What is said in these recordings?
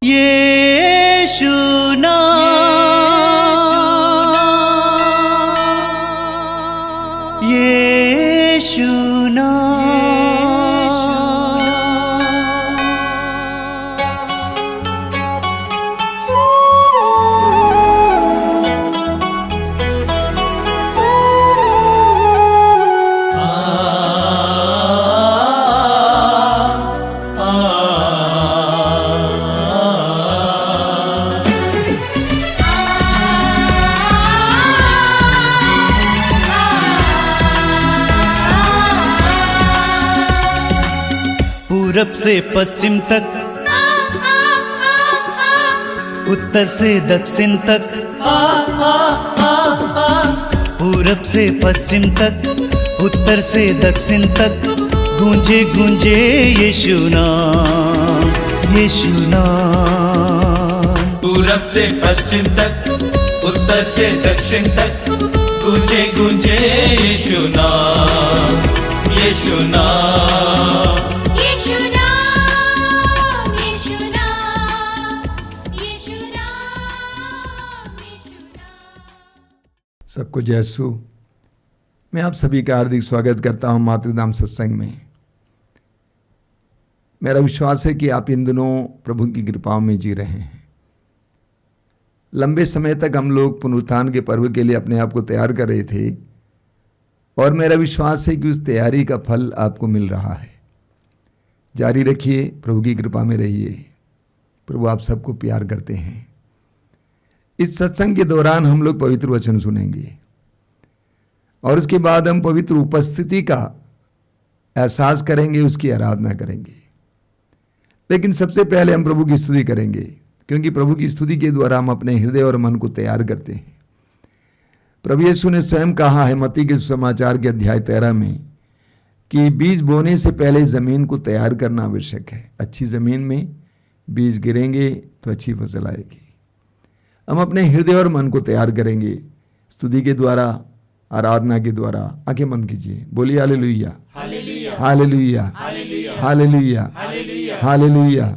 यीशु नाम, यीशु पूरब से पश्चिम तक, उत्तर से दक्षिण तक, पूरब से पश्चिम तक, उत्तर से दक्षिण तक, गूंजे गूंजे यीशु नाम, यीशु नाम। पूरब से पश्चिम तक, उत्तर से दक्षिण तक, गूंजे गूंजे यीशु नाम, यीशु नाम। सबको जय यीशु। मैं आप सभी का हार्दिक स्वागत करता हूं मातृधाम सत्संग में। मेरा विश्वास है कि आप इन दिनों प्रभु की कृपाओं में जी रहे हैं। लंबे समय तक हम लोग पुनरुत्थान के पर्व के लिए अपने आप को तैयार कर रहे थे और मेरा विश्वास है कि उस तैयारी का फल आपको मिल रहा है। जारी रखिए, प्रभु की कृपा में रहिए। प्रभु आप सबको प्यार करते हैं। इस सत्संग के दौरान हम लोग पवित्र वचन सुनेंगे और उसके बाद हम पवित्र उपस्थिति का एहसास करेंगे, उसकी आराधना करेंगे। लेकिन सबसे पहले हम प्रभु की स्तुति करेंगे, क्योंकि प्रभु की स्तुति के द्वारा हम अपने हृदय और मन को तैयार करते हैं। प्रभु यीशु ने स्वयं कहा है मत्ती के सुसमाचार के अध्याय 13 में कि बीज बोने से पहले ज़मीन को तैयार करना आवश्यक है। अच्छी ज़मीन में बीज गिरेंगे तो अच्छी फसल आएगी। हम अपने हृदय और मन को तैयार करेंगे स्तुति के द्वारा, आराधना के द्वारा। आंखें बंद कीजिए, बोलिए hallelujah, hallelujah, hallelujah, hallelujah, hallelujah.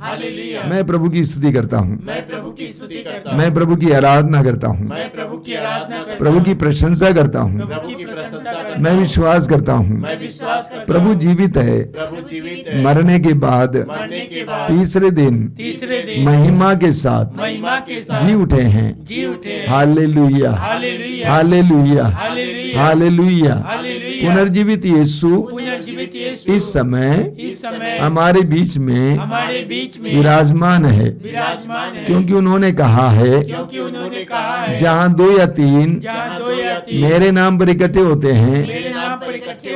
मैं प्रभु की स्तुति करता हूँ, मैं प्रभु की स्तुति करता हूँ, मैं प्रभु की आराधना करता हूँ, मैं प्रभु की आराधना करता हूँ, प्रभु की प्रशंसा करता हूँ, प्रभु की प्रशंसा करता हूँ। मैं विश्वास करता हूँ, मैं विश्वास करता हूँ प्रभु जीवित है, प्रभु जीवित है। मरने के बाद तीसरे दिन महिमा के साथ जी उठे हैं, जी उठे। Hallelujah, hallelujah, hallelujah. पुनर्जीवित यीशु इस समय हमारे बीच में विराजमान है, क्योंकि उन्होंने कहा है जहाँ 2 या 3 मेरे नाम पर इकट्ठे होते हैं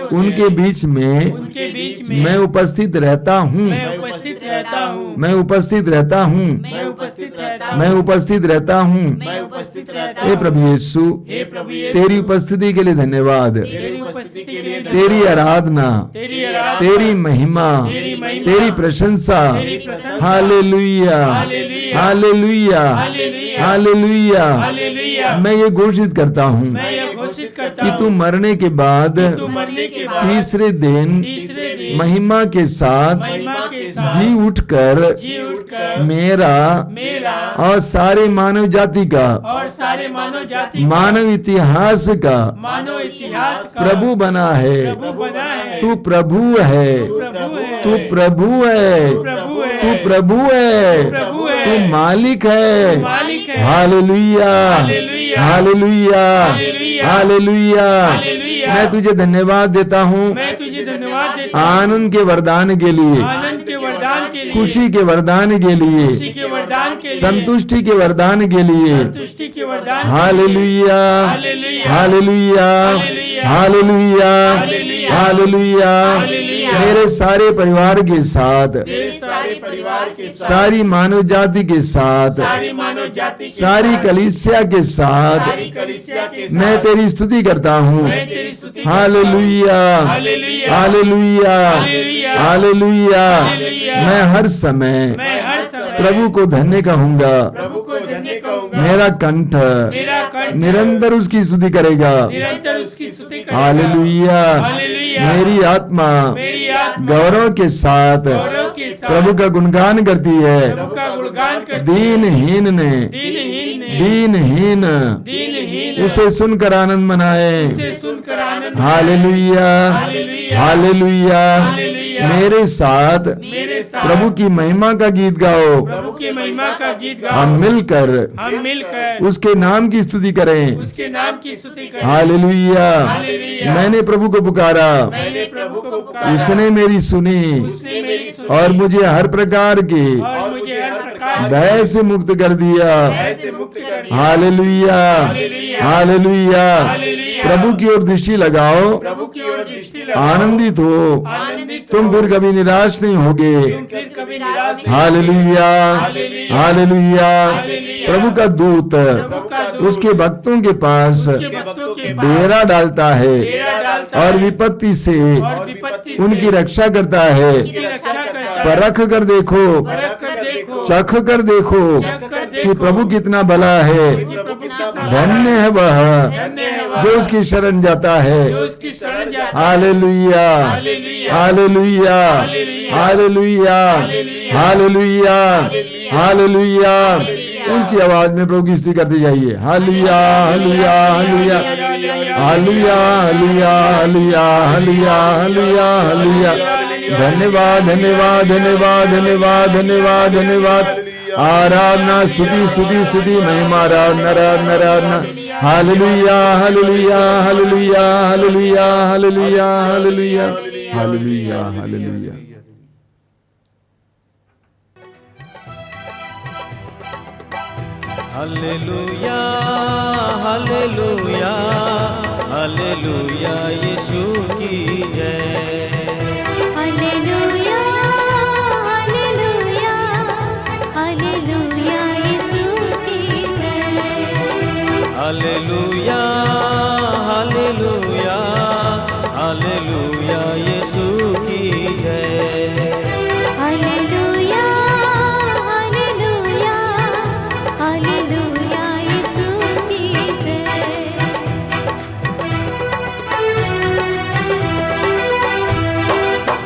उनके बीच में मैं उपस्थित रहता हूँ, मैं उपस्थित रहता हूँ, मैं उपस्थित रहता हूँ। हे प्रभु यीशु, तेरी उपस्थिति के लिए धन्यवाद, तेरी आराधना, तेरी महिमा, तेरी प्रशंसा। Hallelujah, hallelujah, hallelujah. मैं ये घोषित करता हूँ कि तू मरने के बाद तीसरे दिन महिमा के साथ जी उठकर मेरा और सारे मानव जाति का, मानव इतिहास का प्रभु बना है। तू प्रभु है, तू प्रभु है, तू प्रभु है, तू मालिक है। Hallelujah, hallelujah, hallelujah. मैं तुझे धन्यवाद देता हूँ आनंद के वरदान के लिए, खुशी के वरदान के लिए, संतुष्टि के वरदान के लिए। Hallelujah, hallelujah, hallelujah, hallelujah. मेरे सारे परिवार के साथ, सारी मानव जाति के साथ, सारी कलीसिया के साथ मैं तेरी स्तुति करता हूँ। Hallelujah, hallelujah, hallelujah. मैं हर समय प्रभु को धन्य कहूँगा। मेरा कंठ निरंतर उसकी स्तुति करेगा। हालेलुया। मेरी आत्मा आत्मा गौरव के साथ गौरव के साथ प्रभु का गुणगान करती है। प्रभु का गुणगान करती है। दीनहीन ने दीनहीन ने दीनहीन दीनहीन उसे सुनकर आनंद मनाए। उसे सुनकर आनंद हालेलुया हालेलुया हालेलुया। हालेलुया। मेरे साथ मेरे साथ प्रभु की महिमा का गीत गाओ। प्रभु की महिमा का गीत गाओ। हम मिलकर हम मिलकर उसके नाम की स्तुति करें। उसके नाम की स्तुति करें। हालेलुया। हालेलुया। मैंने प्रभु को पुकारा, मैंने प्रभु को पुकारा, उसने मेरी सुनी उसने मेरी सुनी और मुझे हर प्रकार के और मुझे हर प्रकार भय से मुक्त कर दिया। से मुक्त कर दिया। Hallelujah hallelujah. हालेलुया। हालेलुया। प्रभु की ओर दृष्टि लगाओ, प्रभु की ओर दृष्टि लगाओ। आनंदित हो, आनंदित तुम हो। फिर कभी निराश नहीं होगे। तुम फिर कभी निराश नहीं हालेलुया हालेलुया। हालेलुया। हालेलुया। प्रभु का दूत प्रभु का दूत उसके भक्तों के पास उसके भक्तों के पास डेरा डालता है डेरा डालता और है विपत्ति से और विपत्ति से उनकी रक्षा करता है। उनकी रक्षा करता है। परख कर देखो, परख कर देखो, चख कर देखो चख कर कि देखो प्रभु कितना भला है। कि प्रभु कितना बड़ा धन्य है वह धन्य है वह जो उसकी शरण जाता है। जो उसकी शरण जाता है। Hallelujah hallelujah. Hallelujah hallelujah hallelujah hallelujah. ऊंची आवाज में प्रभु की स्तुति करते जाइए। Hallelujah hallelujah hallelujah hallelujah hallelujah hallelujah hallelujah hallelujah hallelujah. धन्यवाद धन्यवाद धन्यवाद धन्यवाद धन्यवाद धन्यवाद। आराधना स्तुति स्तुति स्तुति महिमा आराधना आराधना आराधना। Hallelujah hallelujah hallelujah hallelujah hallelujah hallelujah hallelujah hallelujah. Hallelujah hallelujah hallelujah Yeshu की जय। हालेलुया हालेलुया हालेलुया यीशु की जय। हालेलुया हालेलुया हालेलुया यीशु की जय। हालेलुया हालेलुया हालेलुया यीशु की जय।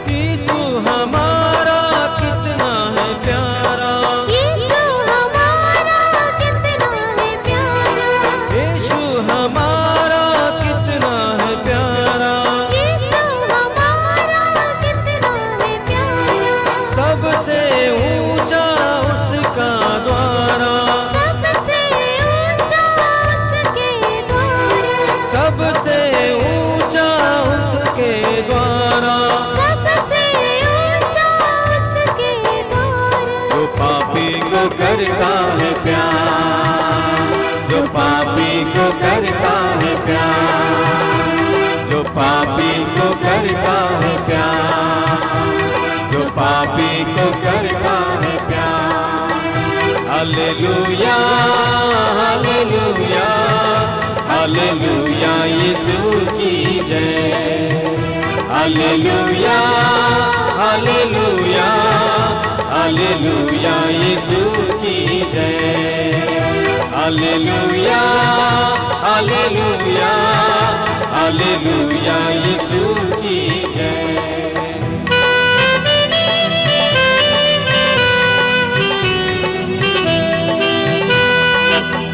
यीशु हमारा कितना है प्यारा, यीशु हमारा कितना है प्यारा। यीशु हमारा कितना है प्यारा। यीशु हमारा कितना है प्यारा। सबसे ऊंचा उसका द्वारा, सबसे ऊंचा उसके द्वारा। सबसे ऊंचा उसके द्वारा। सबसे ऊंचा उसके द्वारा। जो पापी को करता है प्यार, जो पापी को करता है प्यार, जो पापी को करता है प्यार, जो पापी को करता है प्यार। हालेलुया हालेलुया हालेलुया यीशु की जय। हालेलुया हालेलुया हालेलुया यीशु की जय। हालेलुया हालेलुया हालेलुया यीशु की जय।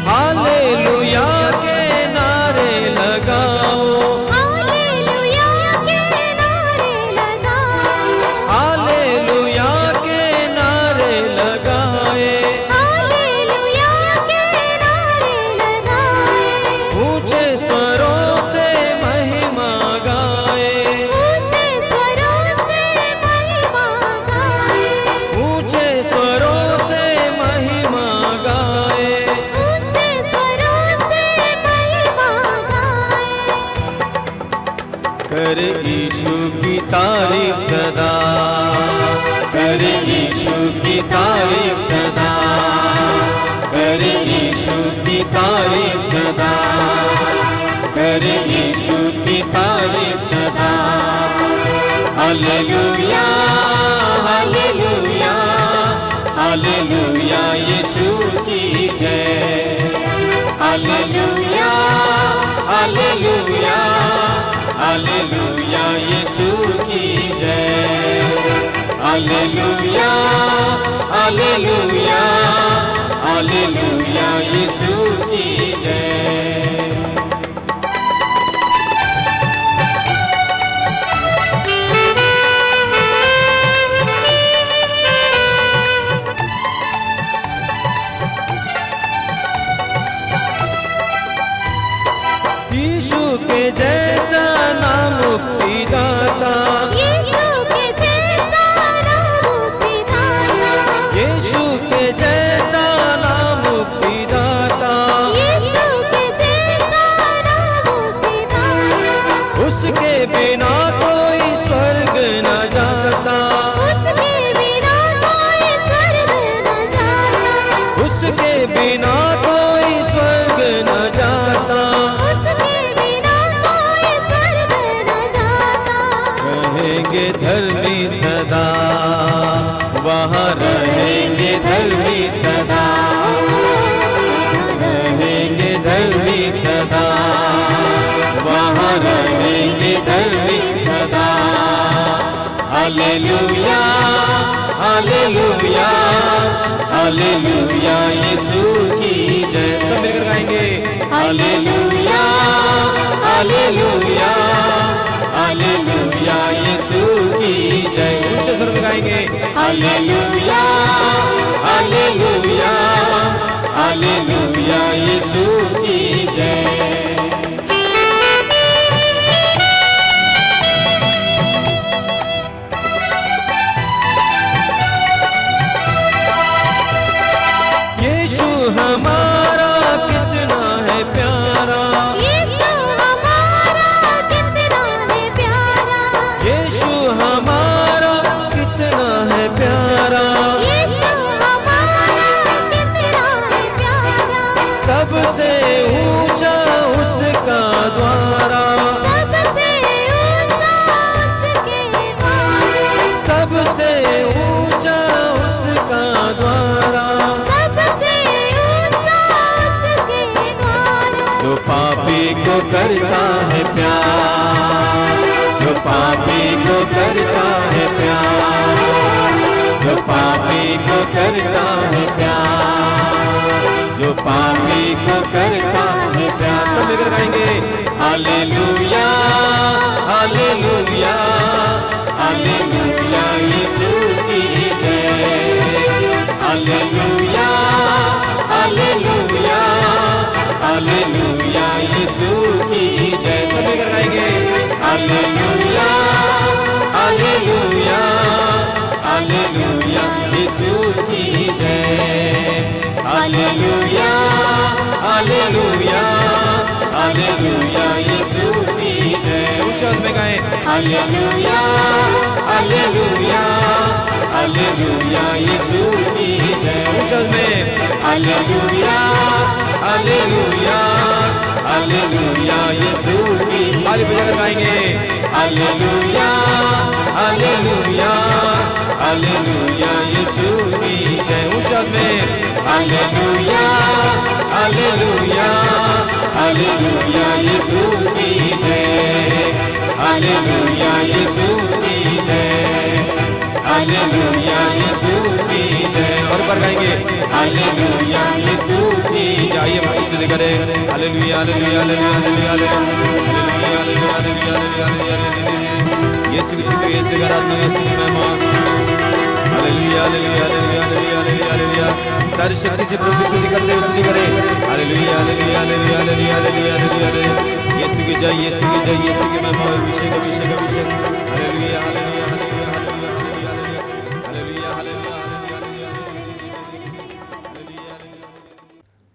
हालेलुया के नारे लगाओ, हालेलुया के नारे लगाओ। हालेलुया के नारे लगाए। हालेलुया के नारे लगाए। ऊंचे स्वरों से महिमा गाए, ऊंचे स्वरों से महिमा गाए। ऊंचे स्वरों से महिमा गाए। ऊंचे स्वरों से महिमा गाए। कर यीशु की तारीफ सदा, कर यीशु की तारीफ सदा, कर यीशु की तारीफ सदा, कर यीशु की तारीफ सदा। हालेलुया हालेलुया हालेलुया यीशु की जय। हालेलुया हालेलुया हालेलुया यीशु की जय। हालेलुया हालेलुया हालेलुया यीशु की जय। यीशु के जैसा नाम मुक्तिदाता, यीशु के जैसा नाम मुक्तिदाता, यीशु के जैसा नाम मुक्तिदाता, यीशु के जैसा नाम मुक्तिदाता, उसके बिना कोई स्वर्ग न जाता, उसके बिना कोई स्वर्ग न जाता, उसके बिना कोई स्वर्ग न जाता। उसके बिना कोई स्वर्ग न जाता। रहेंगे धर्मी सदा, वहाँ रहेंगे धर्मी सदा, रहेंगे धर्मी सदा, वहाँ रहेंगे धर्मी सदा। हालेलुया हालेलुया हालेलुया यीशु की जय। सब मिलकर गाएंगे हालेलुया हालेलुया हालेलुया यीशु की जय। ऊंचे स्वर में गाएंगे हालेलुया हालेलुया हालेलुया यीशु की जय। यीशु हमारा कितना है प्यारा, यीशु हमारा कितना है प्यारा, यीशु हमारा कितना है प्यारा, यीशु हमारा कितना है प्यारा, सबसे ऊंचा उसका द्वारा, सबसे ऊंचा उसके द्वारा, सबसे ऊंचा उसका द्वारा। सबसे ऊंचा उसके द्वारा। जो पापी को करता है प्यार, जो पापी को करता है प्यार, जो पापी को करता है प्यार, जो पापी को करता है प्यार। सब मिलकर गाएंगे हालेलुया हालेलुया हालेलुया यीशु की जय। हालेलुया हालेलुया हालेलुया यीशु की जय। सब मिलकर गाएंगे हालेलुया हालेलुया हालेलुया यीशु की जय। हालेलुया हालेलुया हालेलुया यीशु की जय। ऊंचे स्वर में गाएं हालेलुया हालेलुया हालेलुया यीशु की जय। ऊंचे स्वर में हालेलुया हालेलुया हालेलुया यीशु की। आगे बजाकर गाएंगे हालेलुया हालेलुया हालेलुया यीशु की जय। ऊंचे स्वर में हालेलुया हालेलुया हालेलुया यीशु की जय। हालेलुया यीशु की जय। हालेलुया यीशु की जय। और पर गाएंगे हालेलुया यीशु की जय। आइए भाई से करें hallelujah hallelujah hallelujah hallelujah hallelujah hallelujah hallelujah Yeshu की स्तुति यीशु की आराधना यीशु की महिमा। Hallelujah hallelujah hallelujah hallelujah hallelujah सारी शक्ति से प्रभु की स्तुति करते हुए स्तुति करें hallelujah hallelujah hallelujah hallelujah hallelujah hallelujah Yeshu की जय यीशु की जय यीशु की महिमा और अभिषेक अभिषेक अभिषेक hallelujah hallelujah hallelujah hallelujah hallelujah hallelujah.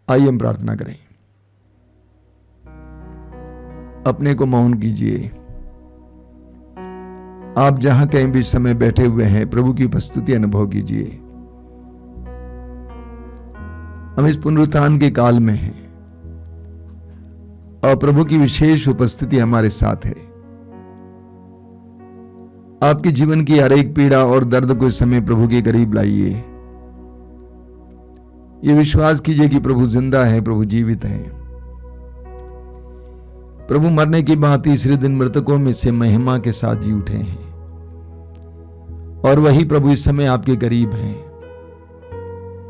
आइए हम प्रार्थना करें। अपने को मौन कीजिए। आप जहां कहीं भी समय बैठे हुए हैं, प्रभु की उपस्थिति अनुभव कीजिए। हम इस पुनरुत्थान के काल में हैं और प्रभु की विशेष उपस्थिति हमारे साथ है। आपके जीवन की हर एक पीड़ा और दर्द को इस समय प्रभु के करीब लाइए। ये विश्वास कीजिए कि प्रभु जिंदा है, प्रभु जीवित है। प्रभु मरने के बाद तीसरे दिन मृतकों में से महिमा के साथ जी उठे हैं और वही प्रभु इस समय आपके करीब हैं।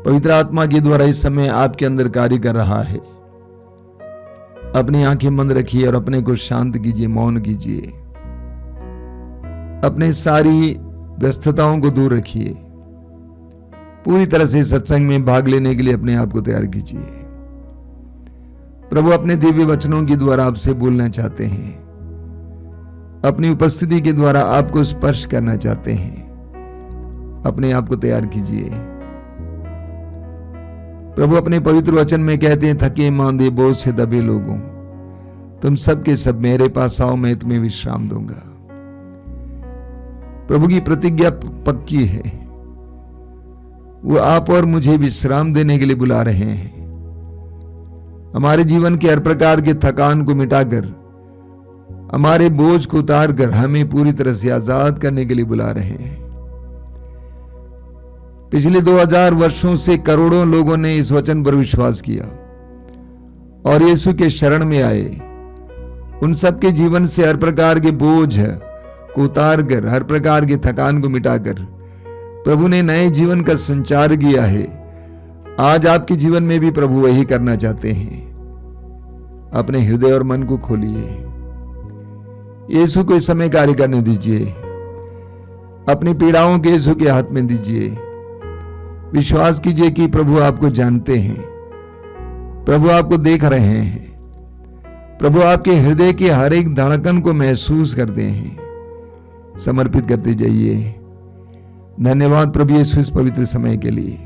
पवित्र आत्मा के द्वारा इस समय आपके अंदर कार्य कर रहा है। अपनी आंखें बंद रखिए और अपने को शांत कीजिए, मौन कीजिए, अपने सारी व्यस्तताओं को दूर रखिए, पूरी तरह से सत्संग में भाग लेने के लिए अपने आप को तैयार कीजिए। प्रभु अपने दिव्य वचनों के द्वारा आपसे बोलना चाहते हैं, अपनी उपस्थिति के द्वारा आपको स्पर्श करना चाहते हैं। अपने आप को तैयार कीजिए। प्रभु अपने पवित्र वचन में कहते हैं, थके मांदे बोझ से दबे लोगों, तुम सबके सब मेरे पास आओ, मैं तुम्हें विश्राम दूंगा। प्रभु की प्रतिज्ञा पक्की है, वो आप और मुझे विश्राम देने के लिए बुला रहे हैं। हमारे जीवन के हर प्रकार के थकान को मिटाकर, हमारे बोझ को उतारकर हमें पूरी तरह से आजाद करने के लिए बुला रहे हैं। पिछले 2000 वर्षों से करोड़ों लोगों ने इस वचन पर विश्वास किया और यीशु के शरण में आए। उन सबके जीवन से हर प्रकार के बोझ को उतारकर, हर प्रकार की थकान को मिटाकर प्रभु ने नए जीवन का संचार किया है। आज आपके जीवन में भी प्रभु वही करना चाहते हैं। अपने हृदय और मन को खोलिए, यीशु को इस समय कार्य करने दीजिए। अपनी पीड़ाओं के यीशु के हाथ में दीजिए। विश्वास कीजिए कि प्रभु आपको जानते हैं, प्रभु आपको देख रहे हैं, प्रभु आपके हृदय के हर एक धड़कन को महसूस करते हैं। समर्पित करते जाइए। धन्यवाद प्रभु यीशु इस पवित्र समय के लिए।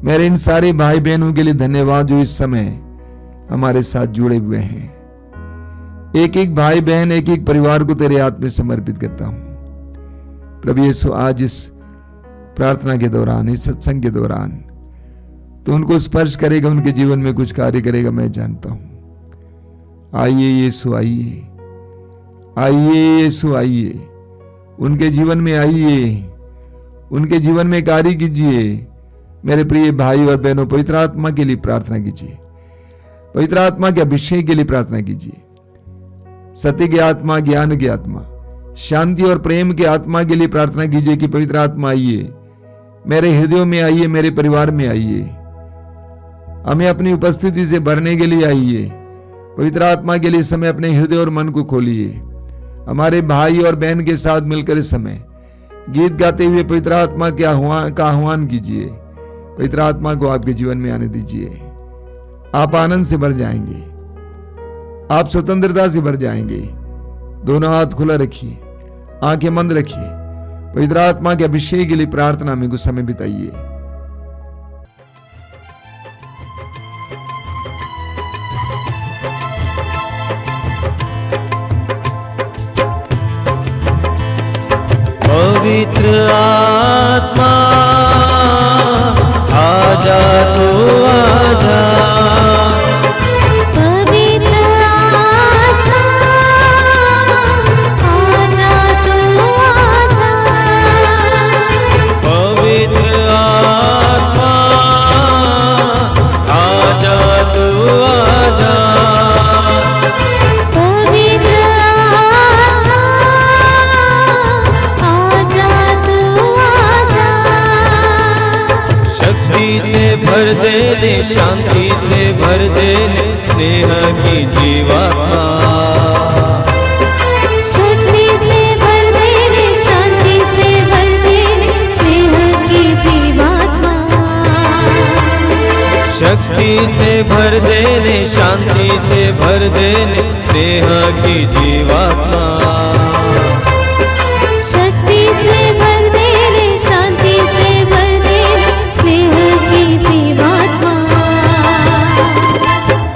मेरे इन सारे भाई बहनों के लिए धन्यवाद जो इस समय हमारे साथ जुड़े हुए हैं। एक एक भाई बहन, एक एक परिवार को तेरे हाथ में समर्पित करता हूं। प्रभु यीशु आज इस प्रार्थना के दौरान, इस सत्संग के दौरान तो उनको स्पर्श करेगा, उनके जीवन में कुछ कार्य करेगा, मैं जानता हूं। आइए यीशु आइए, आइए यीशु आइए, उनके जीवन में आइए, उनके जीवन में कार्य कीजिए। मेरे प्रिय भाई और बहनों, पवित्र आत्मा के लिए प्रार्थना कीजिए, पवित्र आत्मा के अभिषेक के लिए प्रार्थना कीजिए। सत्य की आत्मा, ज्ञान की आत्मा, शांति और प्रेम की आत्मा के लिए प्रार्थना कीजिए कि पवित्र आत्मा आइए, मेरे हृदयों में आइए, मेरे परिवार में आइए, हमें अपनी उपस्थिति से भरने के लिए आइए। पवित्र आत्मा के लिए समय अपने हृदय और मन को खोलिए। हमारे भाई और बहन के साथ मिलकर इस समय गीत गाते हुए पवित्र आत्मा का आह्वान कीजिए। पवित्र आत्मा को आपके जीवन में आने दीजिए। आप आनंद से भर जाएंगे, आप स्वतंत्रता से भर जाएंगे। दोनों हाथ खुला रखिए, आंखें बंद रखिए। पवित्र आत्मा के अभिषेक के लिए प्रार्थना में कुछ समय बिताइए। पवित्र आत्मा आजा तू आजा, पवित्र आत्मा आजा तू आजा, पवित्र आत्मा आजा तू आजा, पवित्र आत्मा आजा तू आजा। शक्ति से भर देने, शांति से भर देने, स्नेह की जीवात्मा, शक्ति से भर देने, शांति से भर देने, स्नेह की जीवात्मा, शक्ति से भर देने, शांति से भर देने, स्नेह की जीवात्मा, शक्ति से भर देने, शांति से भर देने, स्नेह की जीवात्मा,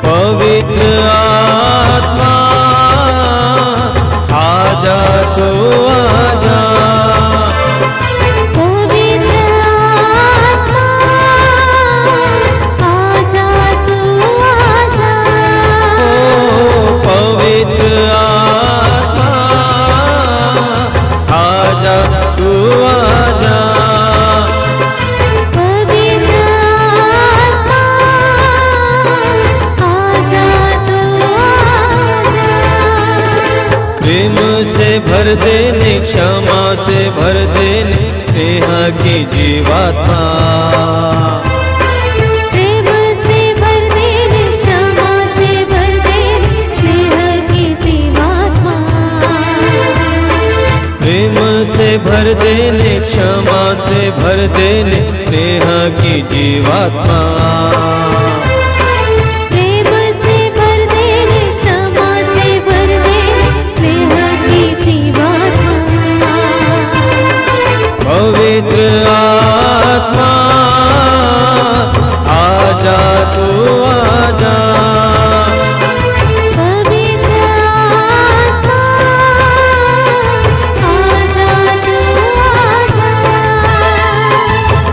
पवित्र आत्मा आजा तू आजा, पवित्र आत्मा आजा तू आजा, ओ पवित्र आत्मा आजा तू आजा, पवित्र आत्मा आजा तू आजा। प्रेम से भर देने, क्षमा से भर देने, स्नेह की जीवात्मा। प्रेम से भर देने, क्षमा से भर देने, स्नेह की जीवात्मा। प्रेम से भर देने, क्षमा से भर देने, स्नेह की जीवात्मा। प्रेम से भर देने, क्षमा से भर देने, स्नेह की जीवात्मा। पवित्र आत्मा आजा तू आजा। पवित्र आत्मा आजा तू आजा।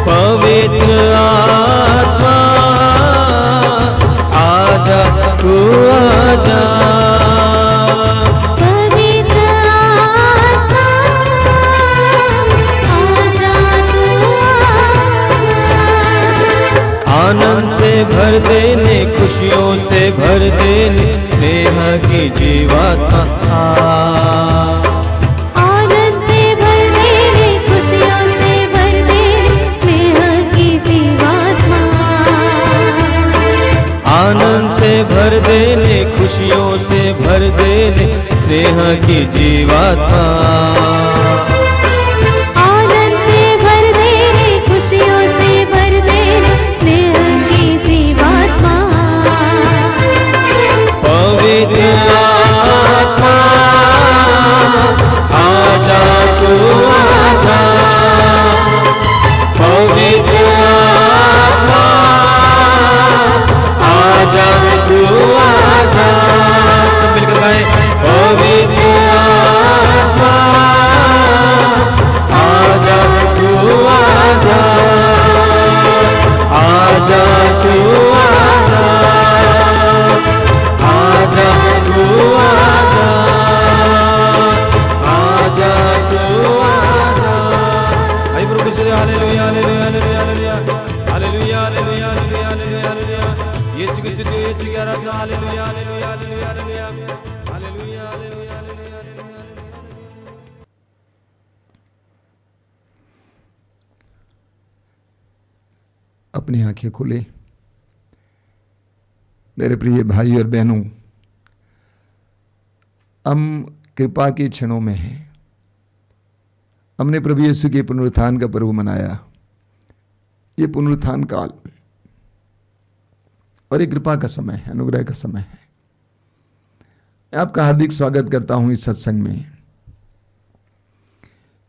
पवित्र आत्मा आजा तू आजा। पवित्र आत्मा आजा तू आजा। आनंद से भर देने, खुशियों से भर देने, स्नेह की जीवात्मा। आनंद से भर देने, खुशियों से भर देने, स्नेह की जीवात्मा। आनंद से भर देने, खुशियों से भर देने, स्नेह की जीवात्मा। आनंद से भर देने, खुशियों से भर देने, स्नेह की जीवात्मा। पवित्र आत्मा आजा तू आजा। पवित्र आत्मा आजा तू आजा। सब मिलकर गाएं। पवित्र आत्मा आजा तू आजा। आजा तू आजा। आजा तू आजा। आजा तू आजा। आई प्रभु से hallelujah hallelujah hallelujah hallelujah hallelujah hallelujah hallelujah hallelujah. Yeshu की स्तुति, यीशु की आराधना। Hallelujah hallelujah hallelujah hallelujah hallelujah hallelujah hallelujah hallelujah. अपनी आंखें खोले। मेरे प्रिय भाई और बहनों, हम कृपा के क्षणों में हैं। हमने प्रभु यीशु के पुनरुत्थान का पर्व मनाया। ये पुनरुत्थान काल और ये कृपा का समय है, अनुग्रह का समय है। मैं आपका हार्दिक स्वागत करता हूं इस सत्संग में।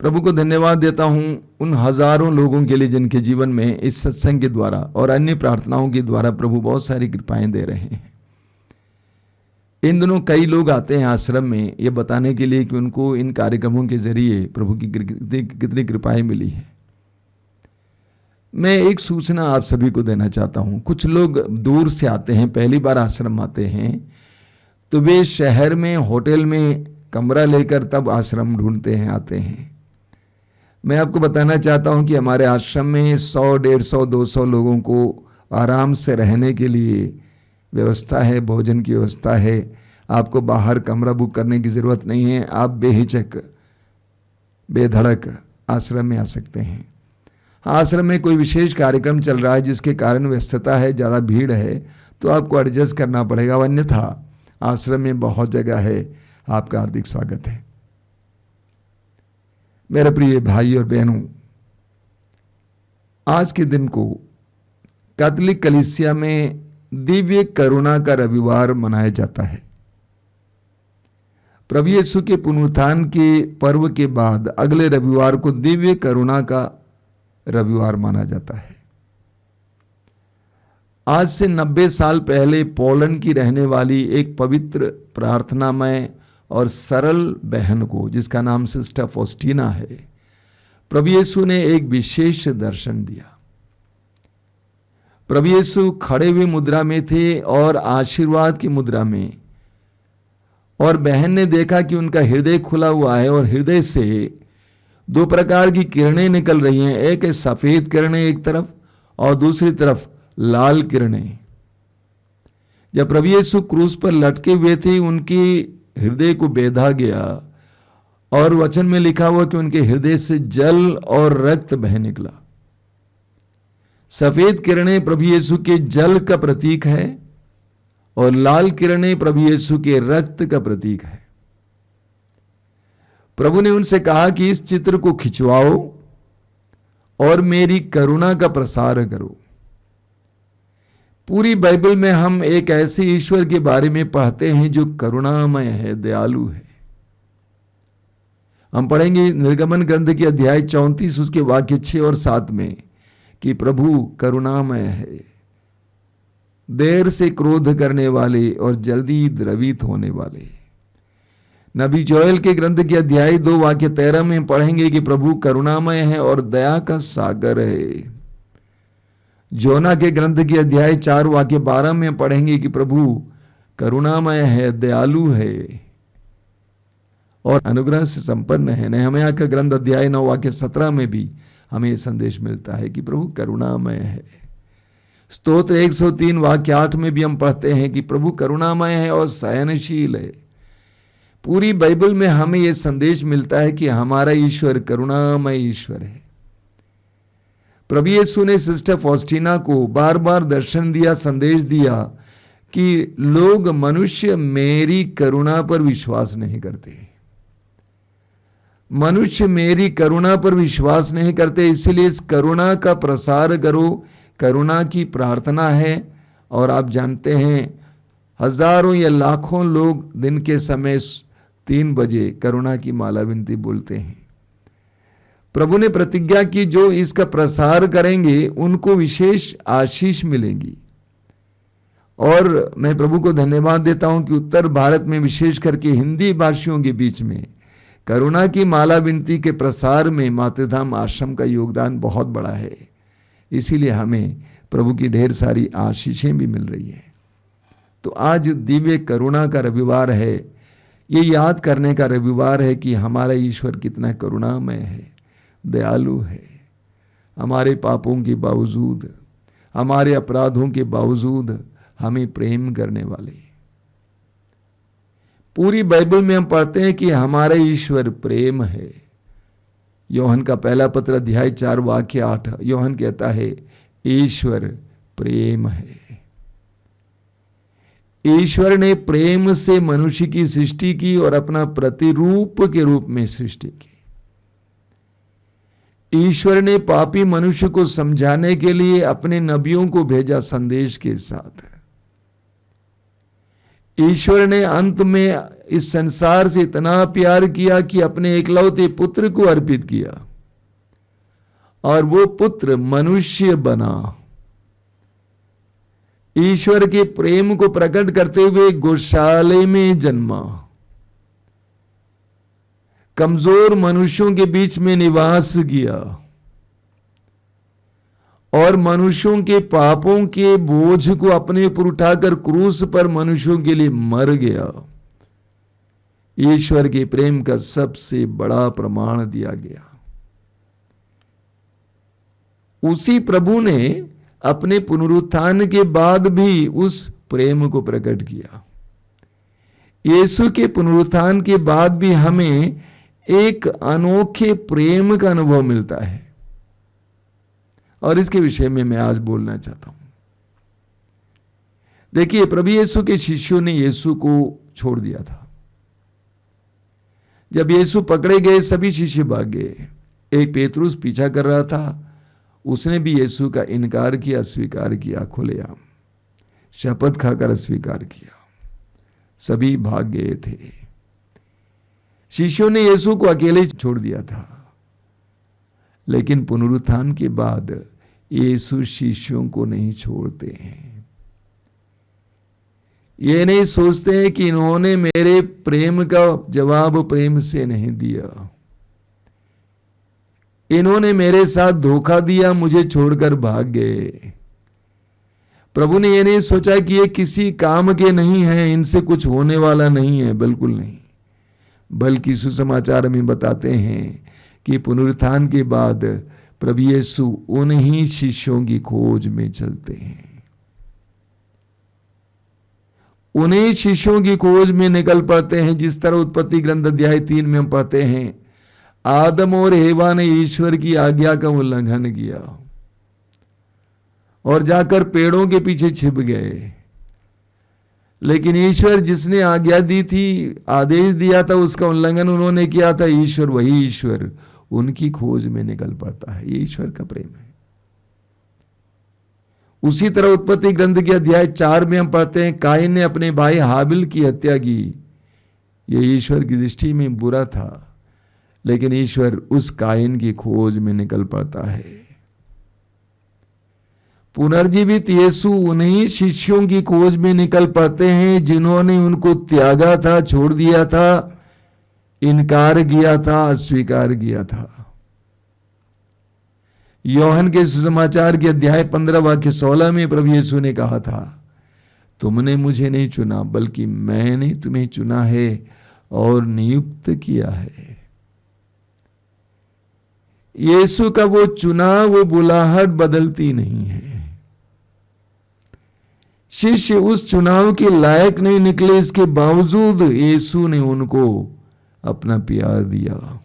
प्रभु को धन्यवाद देता हूं उन हजारों लोगों के लिए जिनके जीवन में इस सत्संग के द्वारा और अन्य प्रार्थनाओं के द्वारा प्रभु बहुत सारी कृपाएं दे रहे हैं। इन दिनों कई लोग आते हैं आश्रम में ये बताने के लिए कि उनको इन कार्यक्रमों के जरिए प्रभु की कितनी कृपाएं मिली है। मैं एक सूचना आप सभी को देना चाहता हूं। कुछ लोग दूर से आते हैं, पहली बार आश्रम आते हैं, तो वे शहर में होटल में कमरा लेकर तब आश्रम ढूंढते हैं, आते हैं। मैं आपको बताना चाहता हूं कि हमारे आश्रम में 100, 150, 200 लोगों को आराम से रहने के लिए व्यवस्था है, भोजन की व्यवस्था है। आपको बाहर कमरा बुक करने की ज़रूरत नहीं है। आप बेहिचक बेधड़क आश्रम में आ सकते हैं। आश्रम में कोई विशेष कार्यक्रम चल रहा है जिसके कारण व्यस्तता है, ज़्यादा भीड़ है, तो आपको एडजस्ट करना पड़ेगा। अन्यथा आश्रम में बहुत जगह है। आपका हार्दिक स्वागत है। मेरे प्रिय भाई और बहनों, आज के दिन को कैथोलिक कलीसिया में दिव्य करुणा का रविवार मनाया जाता है। प्रभु यीशु के पुनरुत्थान के पर्व के बाद अगले रविवार को दिव्य करुणा का रविवार माना जाता है। आज से 90 साल पहले पोलैंड की रहने वाली एक पवित्र प्रार्थनामय और सरल बहन को, जिसका नाम सिस्टर फॉस्टीना है, प्रभु यीशु ने एक विशेष दर्शन दिया। प्रभु यीशु खड़े हुए मुद्रा में थे और आशीर्वाद की मुद्रा में, और बहन ने देखा कि उनका हृदय खुला हुआ है और हृदय से 2 प्रकार की किरणें निकल रही हैं। एक है सफेद किरणें एक तरफ और दूसरी तरफ लाल किरणें। जब प्रभु यीशु क्रूस पर लटके हुए थे, उनकी हृदय को बेधा गया और वचन में लिखा हुआ कि उनके हृदय से जल और रक्त बह निकला। सफेद किरणें प्रभु यीशु के जल का प्रतीक है और लाल किरणें प्रभु यीशु के रक्त का प्रतीक है। प्रभु ने उनसे कहा कि इस चित्र को खिंचवाओ और मेरी करुणा का प्रसार करो। पूरी बाइबल में हम एक ऐसे ईश्वर के बारे में पढ़ते हैं जो करुणामय है, दयालु है। हम पढ़ेंगे निर्गमन ग्रंथ के अध्याय 34 उसके वाक्य 6 और 7 में कि प्रभु करुणामय है, देर से क्रोध करने वाले और जल्दी द्रवित होने वाले। नबी जोएल के ग्रंथ के अध्याय 2 वाक्य 13 में पढ़ेंगे कि प्रभु करुणामय है और दया का सागर है। जोना के ग्रंथ के अध्याय 4 वाक्य 12 में पढ़ेंगे कि प्रभु करुणामय है, दयालु है और अनुग्रह से संपन्न है। नहम्याह का ग्रंथ अध्याय 9 वाक्य 17 में भी हमें यह संदेश मिलता है कि प्रभु करुणामय है। स्तोत्र 103 वाक्य 8 में भी हम पढ़ते हैं कि प्रभु करुणामय है और सहनशील है। पूरी बाइबल में हमें यह संदेश मिलता है कि हमारा ईश्वर करुणामय ईश्वर है। प्रभु यीशु ने सिस्टर फॉस्टीना को बार बार दर्शन दिया, संदेश दिया कि लोग मनुष्य मेरी करुणा पर विश्वास नहीं करते, मनुष्य मेरी करुणा पर विश्वास नहीं करते, इसलिए इस करुणा का प्रसार करो। करुणा की प्रार्थना है और आप जानते हैं हजारों या लाखों लोग दिन के समय 3 बजे करुणा की माला विनती बोलते हैं। प्रभु ने प्रतिज्ञा की जो इसका प्रसार करेंगे उनको विशेष आशीष मिलेंगी। और मैं प्रभु को धन्यवाद देता हूं कि उत्तर भारत में विशेष करके हिंदी भाषियों के बीच में करुणा की माला विनती के प्रसार में मातृधाम आश्रम का योगदान बहुत बड़ा है। इसीलिए हमें प्रभु की ढेर सारी आशीषें भी मिल रही है। तो आज दिव्य करुणा का रविवार है, ये याद करने का रविवार है कि हमारा ईश्वर कितना करुणामय है, दयालु है। हमारे पापों के बावजूद, हमारे अपराधों के बावजूद हमें प्रेम करने वाले। पूरी बाइबल में हम पढ़ते हैं कि हमारा ईश्वर प्रेम है। योहन का पहला पत्र अध्याय 4 वाक्य 8 योहन कहता है ईश्वर प्रेम है। ईश्वर ने प्रेम से मनुष्य की सृष्टि की और अपना प्रतिरूप के रूप में सृष्टि की। ईश्वर ने पापी मनुष्य को समझाने के लिए अपने नबियों को भेजा संदेश के साथ। ईश्वर ने अंत में इस संसार से इतना प्यार किया कि अपने एकलौते पुत्र को अर्पित किया और वो पुत्र मनुष्य बना। ईश्वर के प्रेम को प्रकट करते हुए गौशाले में जन्मा, कमजोर मनुष्यों के बीच में निवास किया और मनुष्यों के पापों के बोझ को अपने ऊपर उठाकर क्रूस पर मनुष्यों के लिए मर गया। ईश्वर के प्रेम का सबसे बड़ा प्रमाण दिया गया। उसी प्रभु ने अपने पुनरुत्थान के बाद भी उस प्रेम को प्रकट किया। यीशु के पुनरुत्थान के बाद भी हमें एक अनोखे प्रेम का अनुभव मिलता है और इसके विषय में मैं आज बोलना चाहता हूं। देखिए, प्रभु यीशु के शिष्यों ने यीशु को छोड़ दिया था। जब यीशु पकड़े गए सभी शिष्य भाग गए। एक पेतरुस पीछा कर रहा था, उसने भी यीशु का इनकार किया, अस्वीकार किया, खुलेआम शपथ खाकर अस्वीकार किया। सभी भाग गए थे। शिष्यों ने यीशु को अकेले छोड़ दिया था। लेकिन पुनरुत्थान के बाद यीशु शिष्यों को नहीं छोड़ते हैं। ये नहीं सोचते हैं कि इन्होंने मेरे प्रेम का जवाब प्रेम से नहीं दिया, इन्होंने मेरे साथ धोखा दिया, मुझे छोड़कर भाग गए। प्रभु ने यह नहीं सोचा कि ये किसी काम के नहीं हैं, इनसे कुछ होने वाला नहीं है, बिल्कुल नहीं। बल्कि सुसमाचार में बताते हैं कि पुनरुत्थान के बाद प्रभु यीशु उन्हीं शिष्यों की खोज में चलते हैं। उन्हीं शिष्यों की खोज में निकल पड़ते हैं। जिस तरह उत्पत्ति ग्रंथ अध्याय 3 में हम पढ़ते हैं, आदम और हेवा ने ईश्वर की आज्ञा का उल्लंघन किया और जाकर पेड़ों के पीछे छिप गए। लेकिन ईश्वर जिसने आज्ञा दी थी, आदेश दिया था, उसका उल्लंघन उन्होंने किया था। ईश्वर, वही ईश्वर उनकी खोज में निकल पड़ता है। ये ईश्वर का प्रेम है। उसी तरह उत्पत्ति ग्रंथ के अध्याय 4 में हम पढ़ते हैं, कायन ने अपने भाई हाबिल की हत्या की। ये ईश्वर की दृष्टि में बुरा था, लेकिन ईश्वर उस कायन की खोज में निकल पड़ता है। पुनर्जीवित यीशु उन्हीं शिष्यों की खोज में निकल पड़ते हैं जिन्होंने उनको त्यागा था, छोड़ दिया था, इनकार किया था, अस्वीकार किया था। यूहन्ना के सुसमाचार के अध्याय 15 वाक्य 16 में प्रभु यीशु ने कहा था, तुमने मुझे नहीं चुना बल्कि मैंने तुम्हें चुना है और नियुक्त किया है। यीशु का वो चुना, वो बुलाहट बदलती नहीं है। शिष्य उस चुनाव के लायक नहीं निकले, इसके बावजूद यीशु ने उनको अपना प्यार दिया।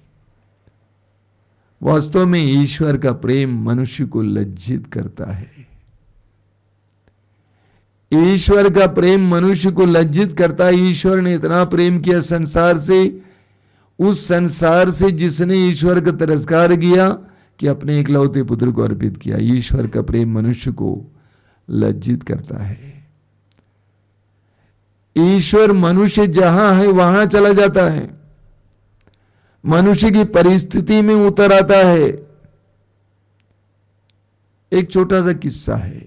वास्तव में ईश्वर का प्रेम मनुष्य को लज्जित करता है। ईश्वर का प्रेम मनुष्य को लज्जित करता है। ईश्वर ने इतना प्रेम किया संसार से, उस संसार से जिसने ईश्वर का तिरस्कार किया कि अपने इकलौते पुत्र को अर्पित किया। ईश्वर का प्रेम मनुष्य को लज्जित करता है। ईश्वर मनुष्य जहां है वहां चला जाता है, मनुष्य की परिस्थिति में उतर आता है। एक छोटा सा किस्सा है।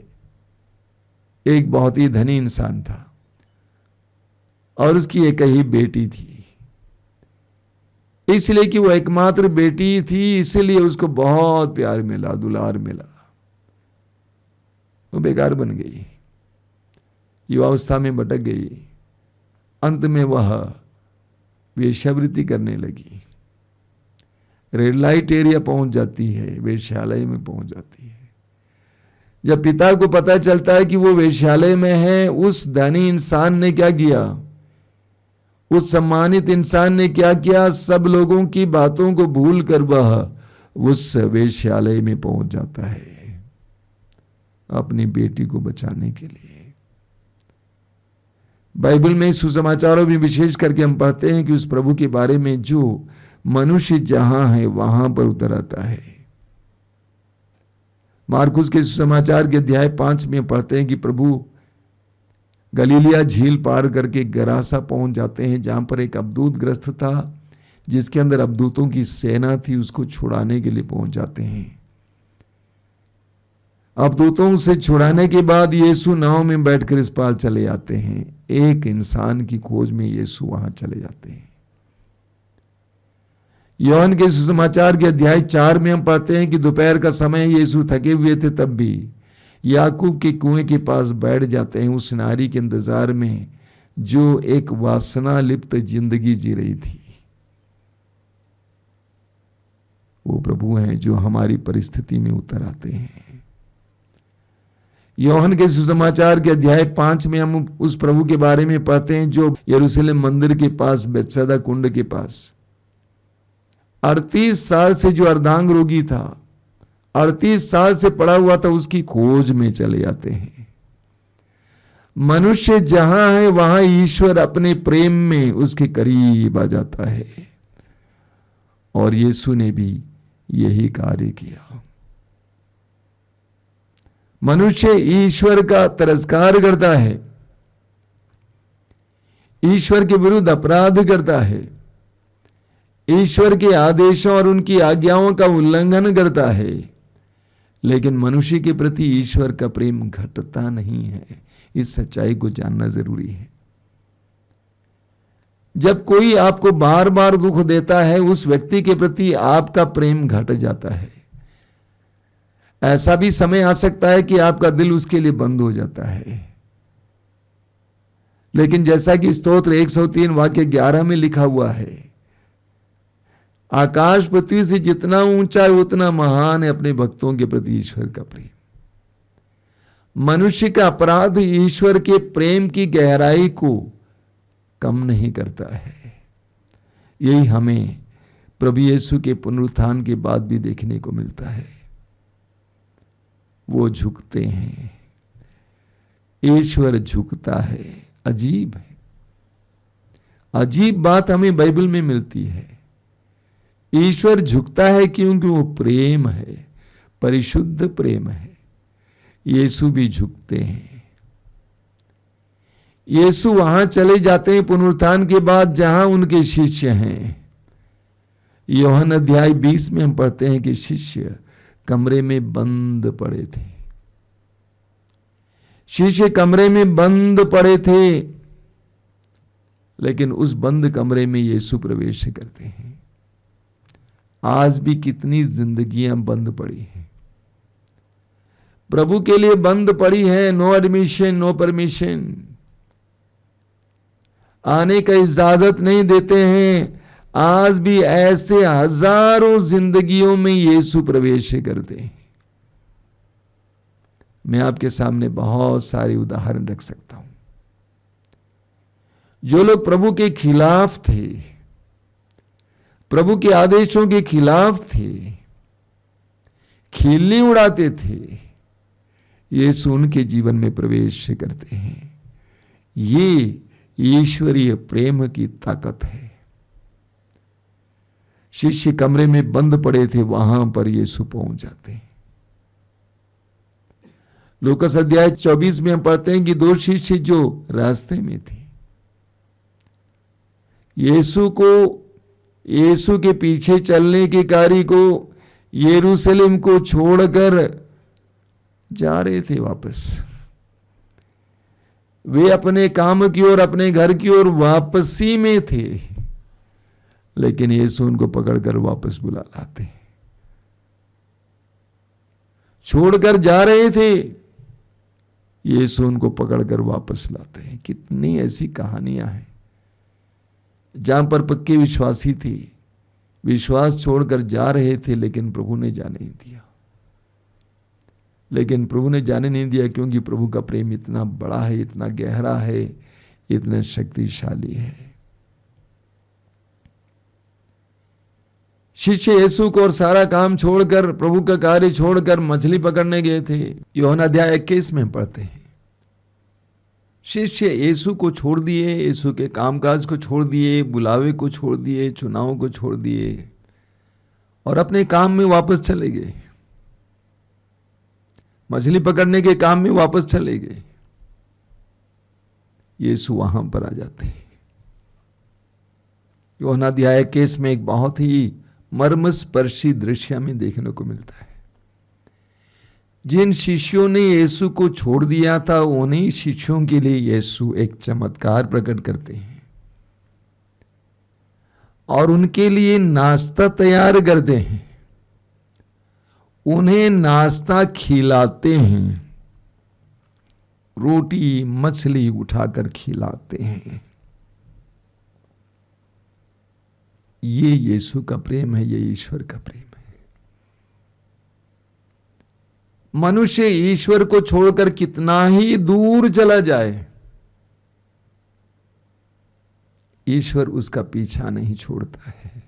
एक बहुत ही धनी इंसान था और उसकी एक ही बेटी थी। इसलिए कि वो एकमात्र बेटी थी, इसलिए उसको बहुत प्यार मिला, दुलार मिला। वो बेकार बन गई, युवावस्था में भटक गई। अंत में वह वेश्यावृत्ति करने लगी। रेड लाइट एरिया पहुंच जाती है, वेश्यालय में पहुंच जाती है। जब पिता को पता चलता है कि वो वेश्यालय में है, उस धनी इंसान ने क्या किया, उस सम्मानित इंसान ने क्या किया, सब लोगों की बातों को भूलकर वह उस वेश्यालय में पहुंच जाता है अपनी बेटी को बचाने के लिए। बाइबल में सुसमाचारों में विशेष करके हम पढ़ते हैं कि उस प्रभु के बारे में जो मनुष्य जहां है वहां पर उतर आता है। मार्कुस के सुसमाचार के अध्याय 5 में पढ़ते हैं कि प्रभु गलीलिया झील पार करके गरासा पहुंच जाते हैं, जहां पर एक अबदूत ग्रस्त था जिसके अंदर अबदूतों की सेना थी। उसको छुड़ाने के लिए पहुंच जाते हैं। अबदूतों से छुड़ाने के बाद यीशु नाव में बैठकर इस पार चले जाते हैं। एक इंसान की खोज में यीशु वहां चले जाते हैं। यूहन्ना के सुसमाचार के अध्याय 4 में हम पढ़ते हैं कि दोपहर का समय यीशु थके हुए थे, तब भी याकूब के कुएं के पास बैठ जाते हैं उस नारी के इंतजार में जो एक वासना लिप्त जिंदगी जी रही थी। वो प्रभु हैं जो हमारी परिस्थिति में उतर आते हैं। यूहन्ना के सुसमाचार के अध्याय 5 में हम उस प्रभु के बारे में पढ़ते हैं जो यरूशलेम मंदिर के पास बेतसैदा कुंड के पास 38 साल से जो अर्धांग रोगी था, 38 साल से पड़ा हुआ था, उसकी खोज में चले जाते हैं। मनुष्य जहां है वहां ईश्वर अपने प्रेम में उसके करीब आ जाता है और यीशु ने भी यही कार्य किया। मनुष्य ईश्वर का तिरस्कार करता है, ईश्वर के विरुद्ध अपराध करता है, ईश्वर के आदेशों और उनकी आज्ञाओं का उल्लंघन करता है, लेकिन मनुष्य के प्रति ईश्वर का प्रेम घटता नहीं है। इस सच्चाई को जानना जरूरी है। जब कोई आपको बार बार दुख देता है, उस व्यक्ति के प्रति आपका प्रेम घट जाता है। ऐसा भी समय आ सकता है कि आपका दिल उसके लिए बंद हो जाता है। लेकिन जैसा कि स्तोत्र 103 वाक्य 11 में लिखा हुआ है, आकाश पृथ्वी से जितना ऊंचा है उतना महान है अपने भक्तों के प्रति ईश्वर का प्रेम। मनुष्य का अपराध ईश्वर के प्रेम की गहराई को कम नहीं करता है। यही हमें प्रभु यीशु के पुनरुत्थान के बाद भी देखने को मिलता है। वो झुकते हैं, ईश्वर झुकता है। अजीब है, अजीब बात हमें बाइबल में मिलती है। ईश्वर झुकता है क्योंकि वो प्रेम है, परिशुद्ध प्रेम है। यीशु भी झुकते हैं। यीशु वहां चले जाते हैं पुनरुत्थान के बाद जहां उनके शिष्य हैं। यूहन्ना अध्याय 20 में हम पढ़ते हैं कि शिष्य कमरे में बंद पड़े थे। शिष्य कमरे में बंद पड़े थे, लेकिन उस बंद कमरे में यीशु प्रवेश करते हैं। आज भी कितनी जिंदगियां बंद पड़ी हैं, प्रभु के लिए बंद पड़ी है। नो एडमिशन, नो परमिशन, आने का इजाजत नहीं देते हैं। आज भी ऐसे हजारों जिंदगियों में यीशु प्रवेश करते हैं। मैं आपके सामने बहुत सारे उदाहरण रख सकता हूं। जो लोग प्रभु के खिलाफ थे, प्रभु के आदेशों के खिलाफ थे, खिल्ली उड़ाते थे, यीशु उनके जीवन में प्रवेश करते हैं। ये ईश्वरीय प्रेम की ताकत है। शिष्य कमरे में बंद पड़े थे, वहां पर यीशु पहुंच जाते हैं। लूकास अध्याय 24 में हम पढ़ते हैं कि 2 शिष्य जो रास्ते में थे, यीशु के पीछे चलने के कार्य को यरूशलेम को छोड़कर जा रहे थे वापस। वे अपने काम की ओर, अपने घर की ओर वापसी में थे, लेकिन यीशु उनको पकड़कर वापस बुला लाते। छोड़कर जा रहे थे, यीशु उनको पकड़कर वापस लाते हैं। कितनी ऐसी कहानियां हैं जहां पर पक्के विश्वासी थे, विश्वास छोड़कर जा रहे थे, लेकिन प्रभु ने जाने नहीं दिया। लेकिन प्रभु ने जाने नहीं दिया क्योंकि प्रभु का प्रेम इतना बड़ा है, इतना गहरा है, इतना शक्तिशाली है। शिष्य यीशु को और सारा काम छोड़कर, प्रभु का कार्य छोड़कर मछली पकड़ने गए थे। यूहन्ना अध्याय 21 में पढ़ते हैं, शिष्य यीशु को छोड़ दिए, यीशु के कामकाज को छोड़ दिए, बुलावे को छोड़ दिए, चुनाव को छोड़ दिए और अपने काम में वापस चले गए। मछली पकड़ने के काम में वापस चले गए। यीशु वहां पर आ जाते हैं। यूहन्ना अध्याय 21 में एक बहुत ही मर्मस्पर्शी दृश्य हमें देखने को मिलता है। जिन शिष्यों ने यीशु को छोड़ दिया था, उन्हीं शिष्यों के लिए यीशु एक चमत्कार प्रकट करते हैं और उनके लिए नाश्ता तैयार करते हैं, उन्हें नाश्ता खिलाते हैं, रोटी मछली उठाकर खिलाते हैं। ये यीशु का प्रेम है, ये ईश्वर का प्रेम है। मनुष्य ईश्वर को छोड़कर कितना ही दूर चला जाए, ईश्वर उसका पीछा नहीं छोड़ता है।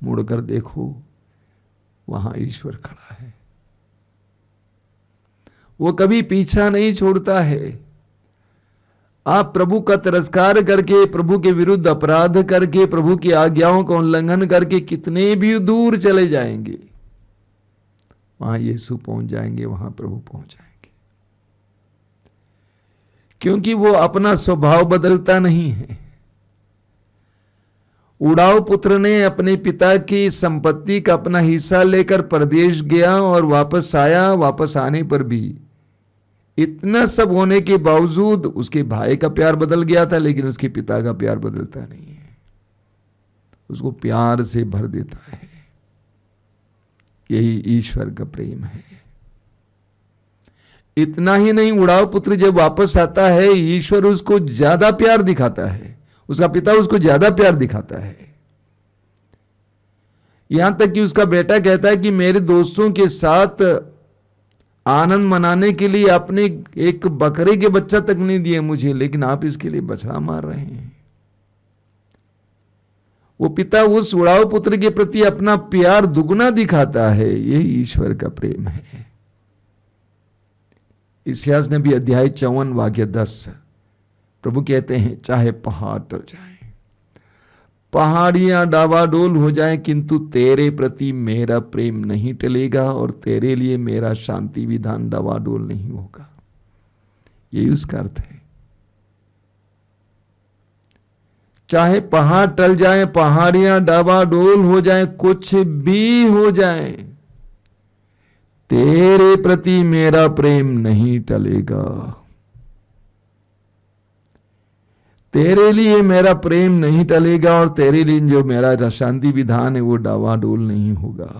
मुड़कर देखो, वहां ईश्वर खड़ा है, वो कभी पीछा नहीं छोड़ता है। आप प्रभु का तिरस्कार करके, प्रभु के विरुद्ध अपराध करके, प्रभु की आज्ञाओं का उल्लंघन करके कितने भी दूर चले जाएंगे, वहां यीशु पहुंच जाएंगे, वहां प्रभु पहुंच जाएंगे। क्योंकि वो अपना स्वभाव बदलता नहीं है। उड़ाऊ पुत्र ने अपने पिता की संपत्ति का अपना हिस्सा लेकर परदेश गया और वापस आया। वापस आने पर भी इतना सब होने के बावजूद उसके भाई का प्यार बदल गया था, लेकिन उसके पिता का प्यार बदलता नहीं है, उसको प्यार से भर देता है। यही ईश्वर का प्रेम है। इतना ही नहीं, उड़ाऊ पुत्र जब वापस आता है, ईश्वर उसको ज्यादा प्यार दिखाता है, उसका पिता उसको ज्यादा प्यार दिखाता है। यहां तक कि उसका बेटा कहता है कि मेरे दोस्तों के साथ आनंद मनाने के लिए अपने एक बकरे के बच्चा तक नहीं दिए मुझे, लेकिन आप इसके लिए बछड़ा मार रहे हैं। वो पिता उस उड़ाऊ पुत्र के प्रति अपना प्यार दुगना दिखाता है। यही ईश्वर का प्रेम है। इस्यास नबी अध्याय 54 वाक्य 10, प्रभु कहते हैं चाहे पहाड़ टल जाए, पहाड़ियां डावाडोल हो जाए, किंतु तेरे प्रति मेरा प्रेम नहीं टलेगा और तेरे लिए मेरा शांति विधान डावाडोल नहीं होगा। यही उसका अर्थ है। चाहे पहाड़ टल जाए, पहाड़ियां डावाडोल हो जाए, कुछ भी हो जाए, तेरे प्रति मेरा प्रेम नहीं टलेगा। तेरे लिए मेरा प्रेम नहीं टलेगा और तेरे लिए जो मेरा शांति विधान है वो डावाडोल नहीं होगा।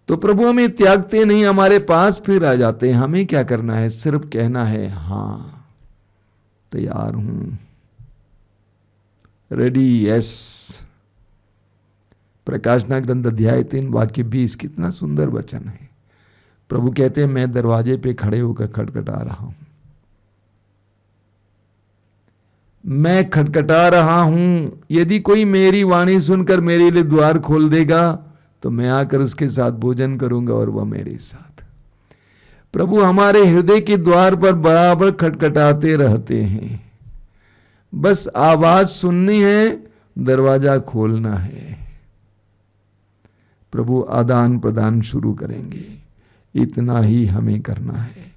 तो प्रभु हमें त्यागते नहीं, हमारे पास फिर आ जाते हैं। हमें क्या करना है? सिर्फ कहना है हाँ तैयार हूं, रेडी, यस। प्रकाशना ग्रंथ अध्याय 3 वाक्य 20, कितना सुंदर वचन है। प्रभु कहते हैं मैं दरवाजे पे खड़े होकर खटखटा रहा हूं, मैं खटखटा रहा हूं। यदि कोई मेरी वाणी सुनकर मेरे लिए द्वार खोल देगा तो मैं आकर उसके साथ भोजन करूंगा और वह मेरे साथ। प्रभु हमारे हृदय के द्वार पर बराबर खटखटाते रहते हैं। बस आवाज सुननी है, दरवाजा खोलना है। प्रभु आदान प्रदान शुरू करेंगे। इतना ही हमें करना है।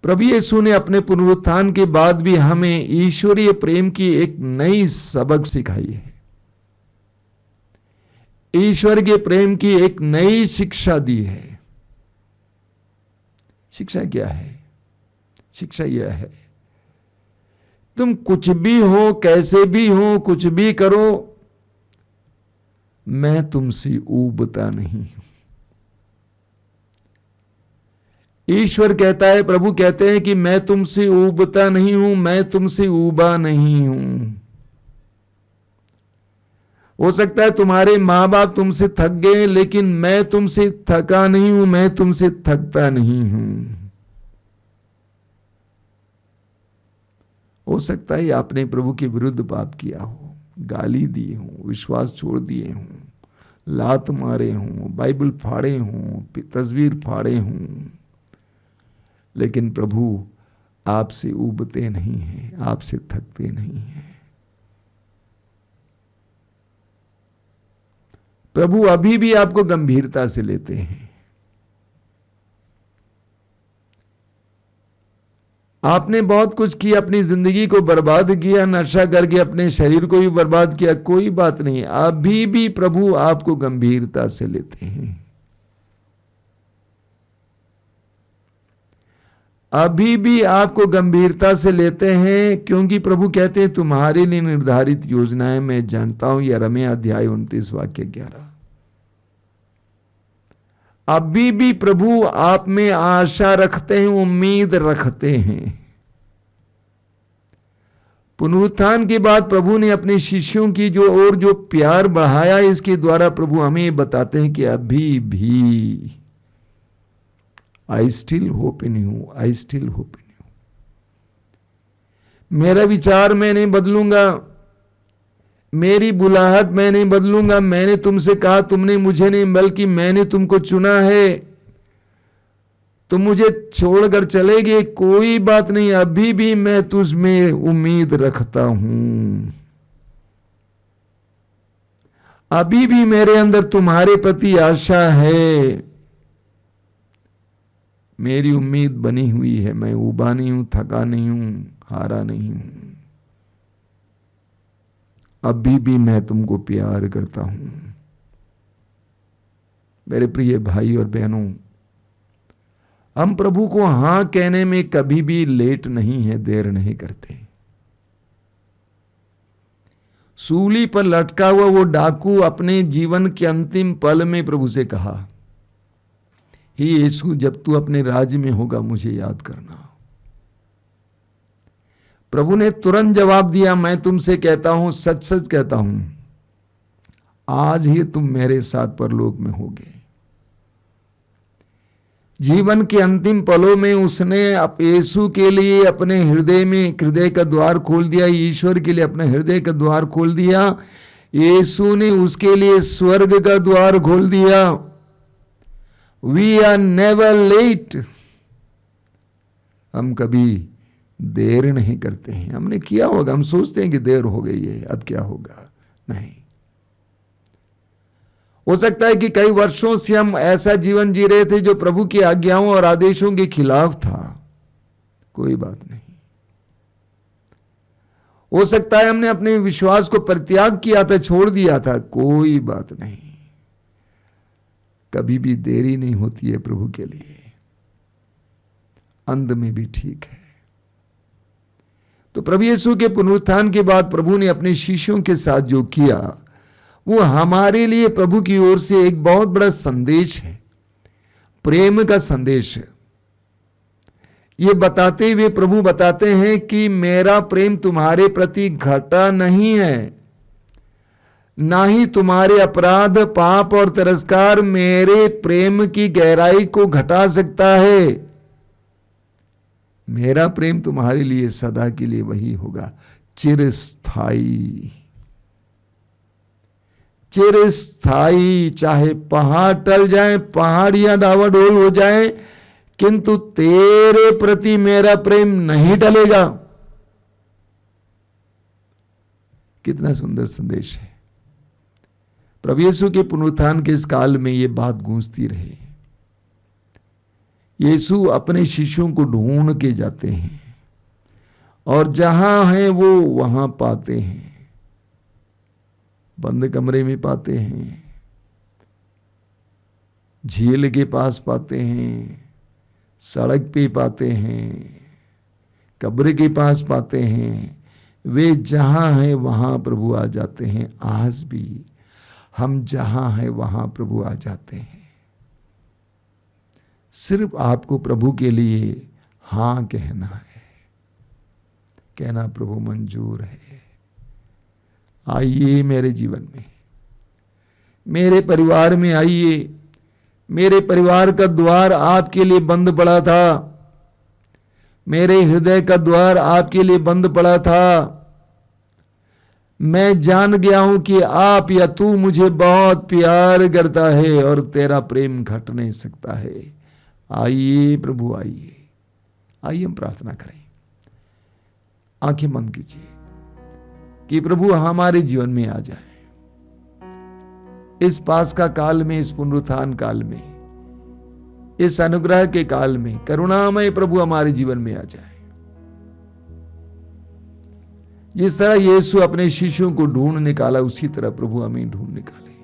प्रभु यीशु ने अपने पुनरुत्थान के बाद भी हमें ईश्वरीय प्रेम की एक नई सबक सिखाई है। ईश्वर के प्रेम की एक नई शिक्षा दी है। शिक्षा क्या है? शिक्षा यह है, तुम कुछ भी हो, कैसे भी हो, कुछ भी करो, मैं तुमसे ऊबता नहीं हूं। ईश्वर कहता है, प्रभु कहते हैं कि मैं तुमसे ऊबता नहीं हूं, मैं तुमसे ऊबा नहीं हूं। हो सकता है तुम्हारे मां बाप तुमसे थक गए, लेकिन मैं तुमसे थका नहीं हूं, मैं तुमसे थकता नहीं हूं। हो सकता है आपने प्रभु के विरुद्ध पाप किया हो, गाली दी हो, विश्वास छोड़ दिए हो, लात मारे हो, बाइबल फाड़े हो, तस्वीर फाड़े हो, लेकिन प्रभु आपसे ऊबते नहीं हैं, आपसे थकते नहीं हैं। प्रभु अभी भी आपको गंभीरता से लेते हैं। आपने बहुत कुछ किया, अपनी जिंदगी को बर्बाद किया, नशा करके अपने शरीर को भी बर्बाद किया, कोई बात नहीं, अभी भी प्रभु आपको गंभीरता से लेते हैं। अभी भी आपको गंभीरता से लेते हैं, क्योंकि प्रभु कहते हैं तुम्हारे लिए निर्धारित योजनाएं मैं जानता हूं। यिर्मयाह अध्याय 29 वाक्य 11। अभी भी प्रभु आप में आशा रखते हैं, उम्मीद रखते हैं। पुनरुत्थान के बाद प्रभु ने अपने शिष्यों की जो प्यार बढ़ाया, इसके द्वारा प्रभु हमें बताते हैं कि अभी भी I still hope in you, I still hope in you. मेरा विचार मैं नहीं बदलूंगा, मेरी बुलाहट मैं नहीं बदलूंगा। मैंने तुमसे कहा, तुमने मुझे नहीं, बल्कि मैंने तुमको चुना है। तुम मुझे छोड़कर चले गए, कोई बात नहीं, अभी भी मैं तुझ में उम्मीद रखता हूं। अभी भी मेरे अंदर तुम्हारे प्रति आशा है। मेरी उम्मीद बनी हुई है। मैं ऊबा नहीं हूं, थका नहीं हूं, हारा नहीं हूं। अभी भी मैं तुमको प्यार करता हूं। मेरे प्रिय भाई और बहनों, हम प्रभु को हां कहने में कभी भी लेट नहीं है, देर नहीं करते। सूली पर लटका हुआ वो डाकू अपने जीवन के अंतिम पल में प्रभु से कहा, हे यीशु, जब तू अपने राज्य में होगा मुझे याद करना। प्रभु ने तुरंत जवाब दिया, मैं तुमसे कहता हूं, सच सच कहता हूं, आज ही तुम मेरे साथ परलोक में होगे। जीवन के अंतिम पलों में उसने यीशु के लिए अपने हृदय का द्वार खोल दिया, ईश्वर के लिए अपने हृदय का द्वार खोल दिया। यीशु ने उसके लिए स्वर्ग का द्वार खोल दिया। We are never late. हम कभी देर नहीं करते हैं। हमने किया होगा, हम सोचते हैं कि देर हो गई है, अब क्या होगा। नहीं, हो सकता है कि कई वर्षों से हम ऐसा जीवन जी रहे थे जो प्रभु की आज्ञाओं और आदेशों के खिलाफ था। कोई बात नहीं। हो सकता है हमने अपने विश्वास को परित्याग किया था, छोड़ दिया था। कोई बात नहीं। कभी भी देरी नहीं होती है प्रभु के लिए। अंत में भी ठीक है। तो प्रभु यीशु के पुनरुत्थान के बाद प्रभु ने अपने शिष्यों के साथ जो किया वो हमारे लिए प्रभु की ओर से एक बहुत बड़ा संदेश है, प्रेम का संदेश है। ये बताते हुए प्रभु बताते हैं कि मेरा प्रेम तुम्हारे प्रति घटा नहीं है, ना ही तुम्हारे अपराध, पाप और तिरस्कार मेरे प्रेम की गहराई को घटा सकता है। मेरा प्रेम तुम्हारे लिए सदा के लिए वही होगा, चिरस्थाई। चिरस्थाई। चाहे पहाड़ टल जाए, पहाड़ियां डावाडोल हो जाए, किंतु तेरे प्रति मेरा प्रेम नहीं टलेगा। कितना सुंदर संदेश है। प्रभु यीशु के पुनरुत्थान के इस काल में यह बात गूंजती रहे। यीशु अपने शिष्यों को ढूंढ के जाते हैं और जहां है वो वहां पाते हैं। बंद कमरे में पाते हैं, झील के पास पाते हैं, सड़क पे पाते हैं, कब्र के पास पाते हैं। वे जहां हैं वहां प्रभु आ जाते हैं। आज भी हम जहां हैं वहां प्रभु आ जाते हैं। सिर्फ आपको प्रभु के लिए हां कहना है, कहना प्रभु मंजूर है। आइए मेरे जीवन में, मेरे परिवार में आइए। मेरे परिवार का द्वार आपके लिए बंद पड़ा था, मेरे हृदय का द्वार आपके लिए बंद पड़ा था। मैं जान गया हूं कि आप या तू मुझे बहुत प्यार करता है और तेरा प्रेम घट नहीं सकता है। आइए प्रभु, आइए। आइए हम प्रार्थना करें। आंखें बंद कीजिए कि प्रभु हमारे जीवन में आ जाए। इस पास्का काल में, इस पुनरुत्थान काल में, इस अनुग्रह के काल में करुणामय प्रभु हमारे जीवन में आ जाए। जिस तरह यीशु अपने शिष्यों को ढूंढ निकाला, उसी तरह प्रभु हमें ढूंढ निकाले।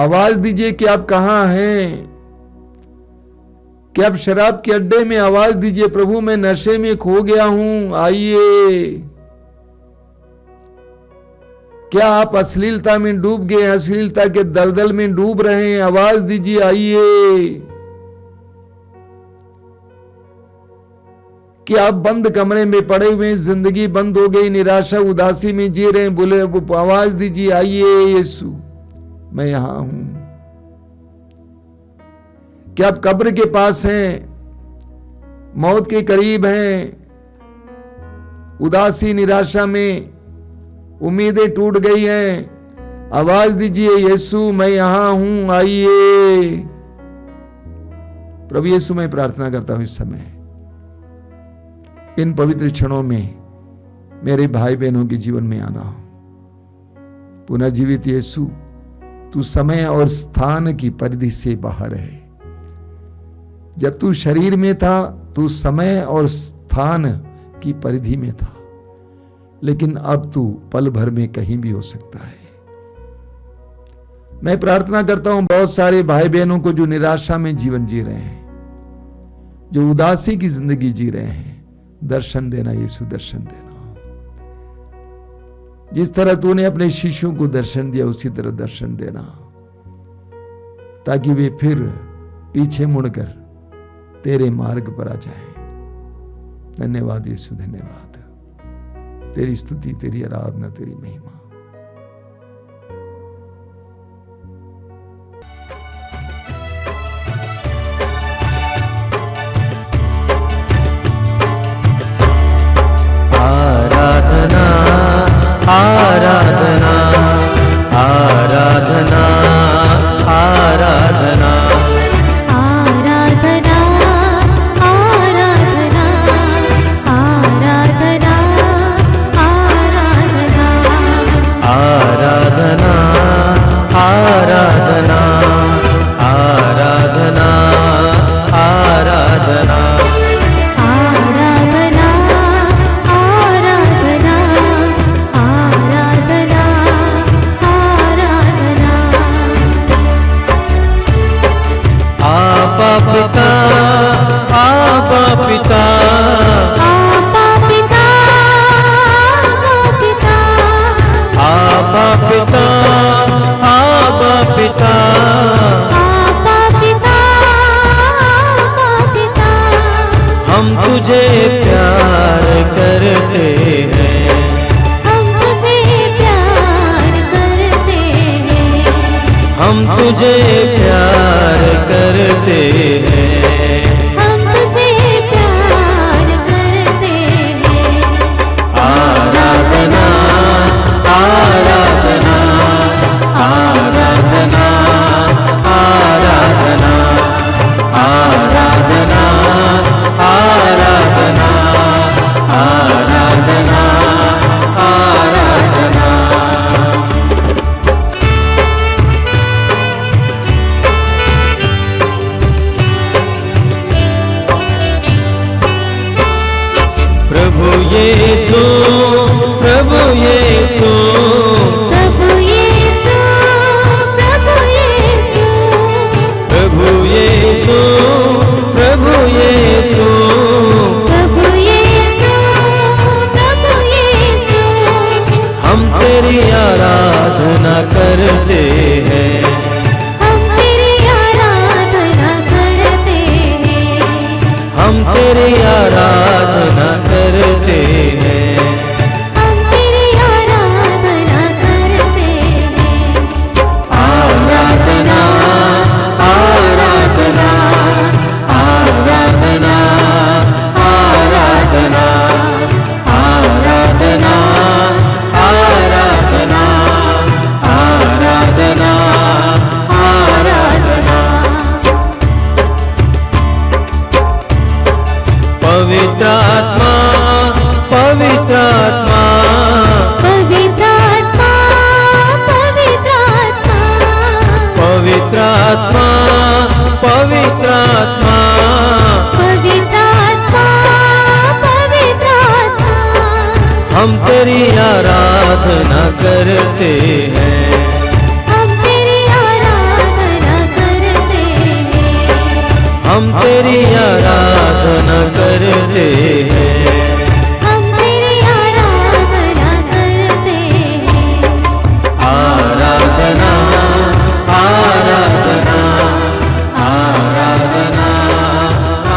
आवाज दीजिए कि आप कहां हैं। कि आप शराब के अड्डे में आवाज दीजिए, प्रभु मैं नशे में खो गया हूं, आइए। क्या आप अश्लीलता में डूब गए, अश्लीलता के दलदल में डूब रहे हैं, आवाज दीजिए, आइए। कि आप बंद कमरे में पड़े हुए हैं, जिंदगी बंद हो गई, निराशा उदासी में जी रहे हैं, बोले आवाज दीजिए, आइए यीशु मैं यहां हूं। क्या आप कब्र के पास हैं, मौत के करीब हैं, उदासी निराशा में, उम्मीदें टूट गई हैं, आवाज दीजिए यीशु मैं यहां हूं, आइए। प्रभु यीशु मैं प्रार्थना करता हूं इस समय, इन पवित्र क्षणों में मेरे भाई बहनों के जीवन में आना। पुनर्जीवित यीशु, तू समय और स्थान की परिधि से बाहर है। जब तू शरीर में था तू समय और स्थान की परिधि में था, लेकिन अब तू पल भर में कहीं भी हो सकता है। मैं प्रार्थना करता हूं बहुत सारे भाई बहनों को जो निराशा में जीवन जी रहे हैं, जो उदासी की जिंदगी जी रहे हैं, दर्शन देना यीशु, दर्शन देना। जिस तरह तूने अपने शिष्यों को दर्शन दिया उसी तरह दर्शन देना, ताकि वे फिर पीछे मुड़कर तेरे मार्ग पर आ जाएं। धन्यवाद यीशु, धन्यवाद। तेरी स्तुति, तेरी आराधना, तेरी महिमा। पिता आपा पिता पिता आबा पिता आबा पिता आपा पिता पिता हम तुझे प्यार करते हैं हम तुझे प्यार करते हैं हम तुझे प्यार करते हैं हम तुझे प्यार करते हैं आराधना आराधना आराधना आराधना आराधना आराधना आराधना आराधना प्रभु यीशु प्रभु यीशु प्रभु यीशु प्रभु यीशु प्रभु यीशु प्रभु यीशु प्रभु यीशु प्रभु यीशु हम तेरी आराधना करते हैं हम तेरी आराधना करते हैं हम तेरी आराधना करते हैं हम तेरी आराधना करते हैं आराधना आराधना आराधना आराधना आराधना आराधना आराधना आराधना पवित्र आत्मा पवित्र आत्मा पवित्र आत्मा पवित्र आत्मा पवित्र आत्मा पवित्र आत्मा पवित्र आत्मा पवित्र आत्मा हम तेरी आराधना करते हैं हम तेरी आराधना करते हैं हम तेरी आराधना करते हैं हम तेरी आराधना करते हैं आराधना आराधना आराधना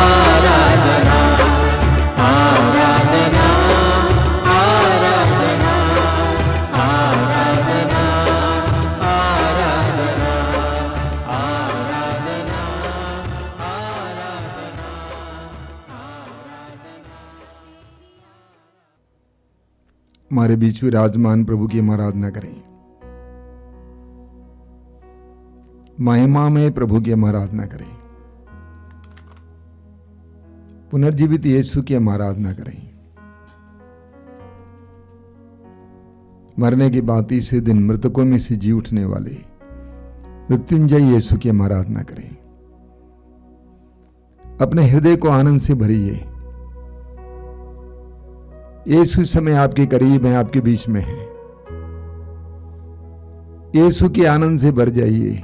आराधना आराधना आराधना आराधना हमारे बीच विराजमान प्रभु की हम आराधना करें। महिमा में प्रभु की हम आराधना करें। पुनर्जीवित यीशु की हम आराधना करें। मरने के बाद तीसरे दिन मृतकों में से जी उठने वाले मृत्युंजय यीशु की हम आराधना करें। अपने हृदय को आनंद से भरिए। यीशु इस समय आपके करीब है, आपके बीच में है। यीशु के आनंद से भर जाइए।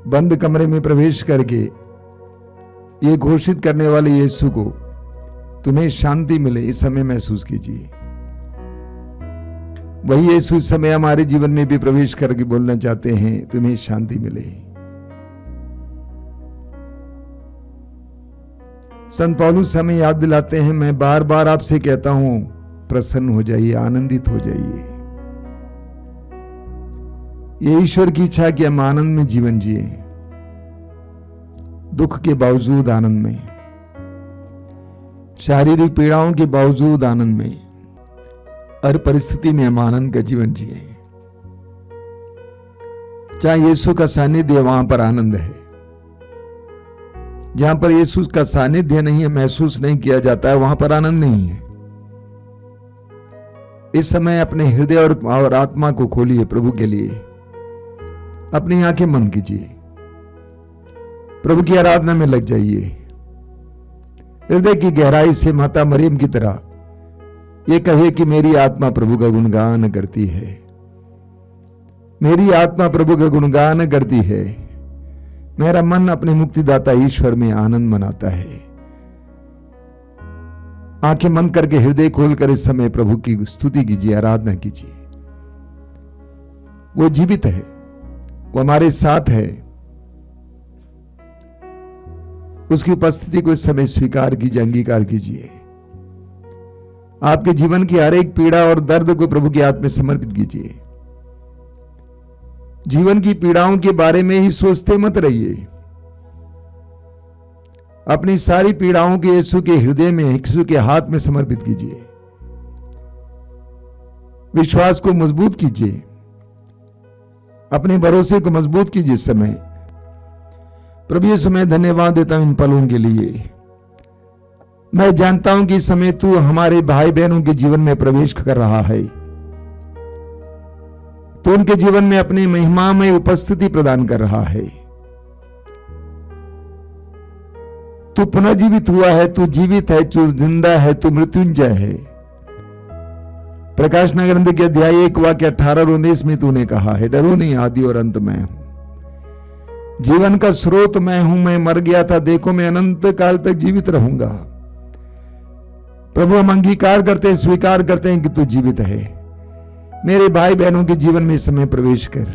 बंद कमरे में प्रवेश करके ये घोषित करने वाले यीशु को तुम्हें शांति मिले इस समय महसूस कीजिए। वही यीशु इस समय हमारे जीवन में भी प्रवेश करके बोलना चाहते हैं, तुम्हें शांति मिले। संत पौलुस हमें याद दिलाते हैं, मैं बार बार आपसे कहता हूं, प्रसन्न हो जाइए, आनंदित हो जाइए। ये ईश्वर की इच्छा कि हम आनंद में जीवन जिए, दुख के बावजूद आनंद में, शारीरिक पीड़ाओं के बावजूद आनंद में, हर परिस्थिति में हम आनंद का जीवन जिए। चाहे यीशु का सानिध्य वहां पर आनंद है। जहां पर यीशु का सानिध्य नहीं है, महसूस नहीं किया जाता है, वहां पर आनंद नहीं है। इस समय अपने हृदय और आत्मा को खोलिए प्रभु के लिए। अपनी आंखें बंद कीजिए, प्रभु की आराधना में लग जाइए। हृदय की गहराई से माता मरियम की तरह ये कहे कि मेरी आत्मा प्रभु का गुणगान करती है, मेरी आत्मा प्रभु का गुणगान करती है, मेरा मन अपने मुक्तिदाता ईश्वर में आनंद मनाता है। आंखें बंद करके हृदय खोलकर इस समय प्रभु की स्तुति कीजिए, आराधना कीजिए। वो जीवित है, वो हमारे साथ है। उसकी उपस्थिति को इस समय स्वीकार कीजिए, अंगीकार कीजिए। आपके जीवन की हर एक पीड़ा और दर्द को प्रभु के हाथ में समर्पित कीजिए। जीवन की पीड़ाओं के बारे में ही सोचते मत रहिए। अपनी सारी पीड़ाओं के यीशु के हृदय में, यीशु के हाथ में समर्पित कीजिए। विश्वास को मजबूत कीजिए, अपने भरोसे को मजबूत कीजिए। इस समय प्रभु यीशु, मैं धन्यवाद देता हूं इन पलों के लिए। मैं जानता हूं कि इस समय तू हमारे भाई बहनों के जीवन में प्रवेश कर रहा है। तो उनके जीवन में अपनी महिमा में उपस्थिति प्रदान कर रहा है। तू पुनर्जीवित हुआ है, तू जीवित है, तू जिंदा है, तू मृत्युंजय है। प्रकाश नगर ग्रंथ के अध्याय 1 वाक्य 18 और 19 में तूने कहा है, डरो नहीं, आदि और अंत मैं हूं, जीवन का स्रोत मैं हूं। मैं मर गया था, देखो मैं अनंत काल तक जीवित रहूंगा। प्रभु, हम अंगीकार करते हैं, स्वीकार करते हैं कि तू जीवित है। मेरे भाई बहनों के जीवन में समय प्रवेश कर,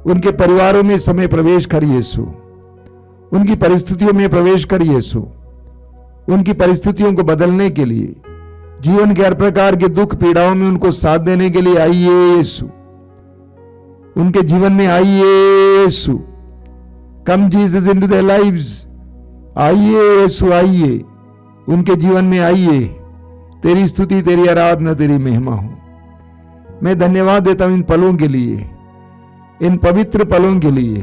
उनके परिवारों में समय प्रवेश कर यीशु, उनकी परिस्थितियों में प्रवेश कर यीशु, उनकी परिस्थितियों को बदलने के लिए, जीवन के हर प्रकार के दुख पीड़ाओं में उनको साथ देने के लिए आइए यीशु, उनके जीवन में आइए यीशु। कम जीसस इनटू देयर लाइव्स, आइए यीशु, आइए उनके जीवन में आइए। तेरी स्तुति, तेरी आराधना, तेरी महिमा हो। मैं धन्यवाद देता हूं इन पलों के लिए, इन पवित्र पलों के लिए,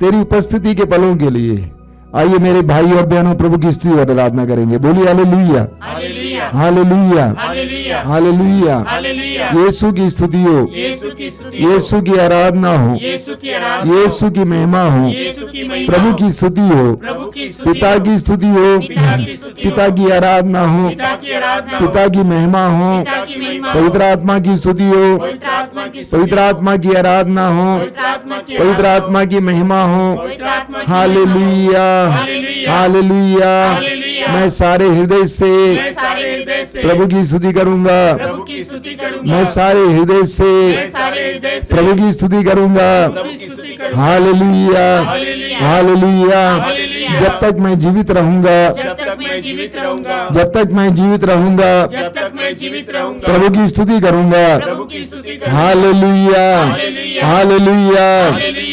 तेरी उपस्थिति के पलों के लिए। आइए मेरे भाई और बहनों, प्रभु की स्तुति और आराधना करेंगे। बोलिए hallelujah, hallelujah, hallelujah, hallelujah, hallelujah. Hallelujah. Yeshu की स्तुति हो, यीशु की स्तुति हो, यीशु की आराधना हो, यीशु की आराधना हो, यीशु की महिमा हो, यीशु की महिमा प्रभु हो, की स्तुति हो, प्रभु की स्तुति पिता हो, की स्तुति हो, पिता की स्तुति हो, पिता की आराधना हो, पिता की आराधना हो, पिता की महिमा हो, पिता की महिमा हो, पवित्र आत्मा की स्तुति हो, पवित्र आत्मा की स्तुति पवित्र हो, आत्मा की आराधना हो, पवित्र आत्मा की पवित्र आराधना हो, आत्मा की महिमा हो। पवित्र आत्मा की हालेलुया, हालेलुया, हालेलुया। हालेलुया। मैं सारे हृदय से मैं सारे हृदय से प्रभु की स्तुति करूंगा, प्रभु की स्तुति करूंगा, मैं सारे हृदय से मैं सारे हृदय से प्रभु की स्तुति करूंगा। प्रभु की स्तुति करूंगा। Hallelujah, hallelujah, hallelujah. हालेलुया। जब तक मैं जीवित रहूंगा, जब तक मैं जीवित रहूंगा, जब तक मैं जीवित रहूंगा, जब तक मैं जीवित रहूंगा, प्रभु की स्तुति करूंगा। प्रभु की स्तुति करूंगा। Hallelujah, hallelujah, hallelujah,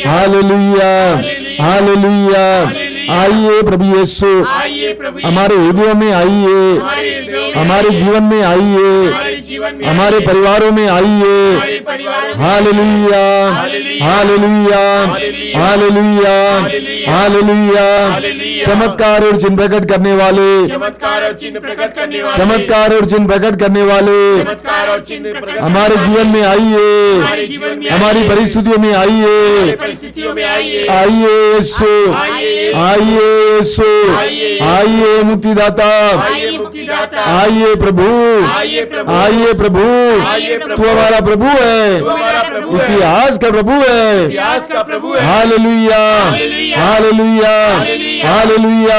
hallelujah, hallelujah, hallelujah. आइए प्रभु यीशु, आइए प्रभु यीशु, हमारे हृदयों में आइए, हमारे हृदयों में हमारे आइए, जीवन में आइए, हमारे जीवन में हमारे आइए, परिवारों में आइए। हमारे परिवार में hallelujah, hallelujah, hallelujah, hallelujah, hallelujah, hallelujah, hallelujah. Hallelujah. चमत्कार और चिन्ह प्रकट करने वाले, चमत्कार और चिन्ह प्रकट करने वाले, चमत्कार और चिन्ह प्रकट करने वाले चमत्कार और चिन्ह प्रकट हमारे जीवन में आइए, हमारे जीवन में हमारी आइए, परिस्थितियों में आइए। हमारी परिस्थितियों में आइए, आइए यीशु, आइए, आइए यीशु, आइए, आइए मुक्तिदाता, आइए मुक्तिदाता, आइए प्रभु, आइए प्रभु, आइए प्रभु। आइए प्रभु। तू हमारा प्रभु है, तू हमारा प्रभु है, इतिहास का प्रभु है। इतिहास का प्रभु है। Hallelujah, hallelujah, hallelujah, hallelujah,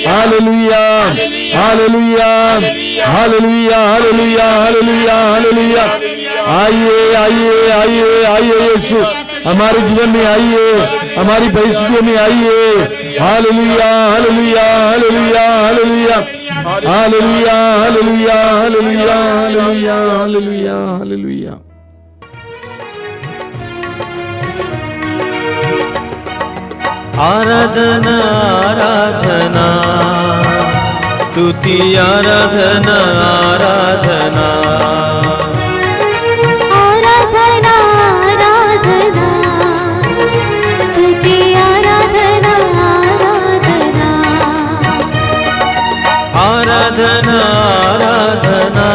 hallelujah, hallelujah, hallelujah, hallelujah, hallelujah, hallelujah, hallelujah, hallelujah. आइए, आइए, आइए, आइए यीशु, हमारे जीवन में आइए, हमारी परिस्थितियों में आइए। Hallelujah, hallelujah, hallelujah, hallelujah, hallelujah, hallelujah, hallelujah, hallelujah, hallelujah, hallelujah. आराधना आराधना स्तुति आराधना आराधना आराधना आराधना स्तुति आराधना आराधना आराधना आराधना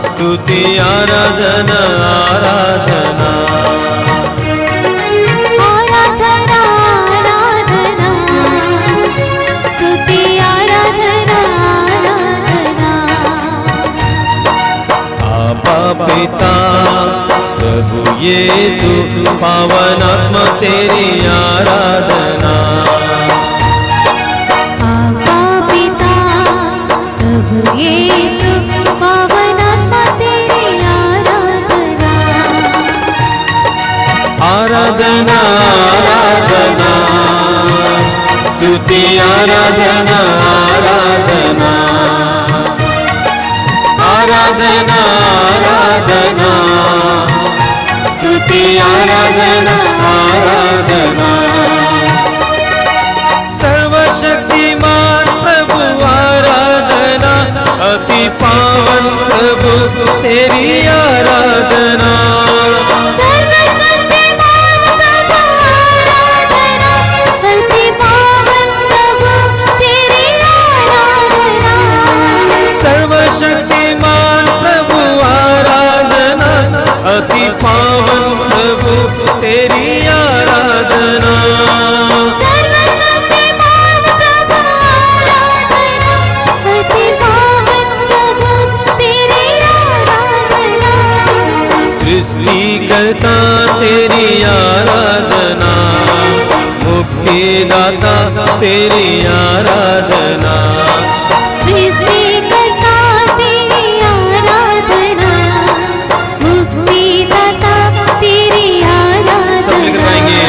स्तुति आराधना आराधना आराधना आराधना स्तुति आराधना आराधना आपा पिता प्रभु प्रभु यीशु पावन आत्मा तेरी आराधना। आका पिता प्रभु यीशु पावन आत्मा तेरी आराधना। आराधना आराधना स्तुति आराधना आराधना आराधना आराधना स्तुति आराधना आराधना। सर्वशक्तिमान प्रभु आराधना अति पावन प्रभु तेरी आराधना। सर्वशक्तिमान प्रभु आराधना अति पावन प्रभु तेरी आराधना। सर्वशक्तिमान प्रभु आराधना अति पावन प्रभु तेरी आराधना। सर्वशक्तिमान प्रभु आराधना अति पावन प्रभु तेरी आराधना। सृष्टिकर्ता तेरी आराधना मुक्तिदाता तेरी आराधना। सृष्टिकर्ता तेरी आराधना मुक्तिदाता तेरी सब मिलकर आराधना। गाएंगे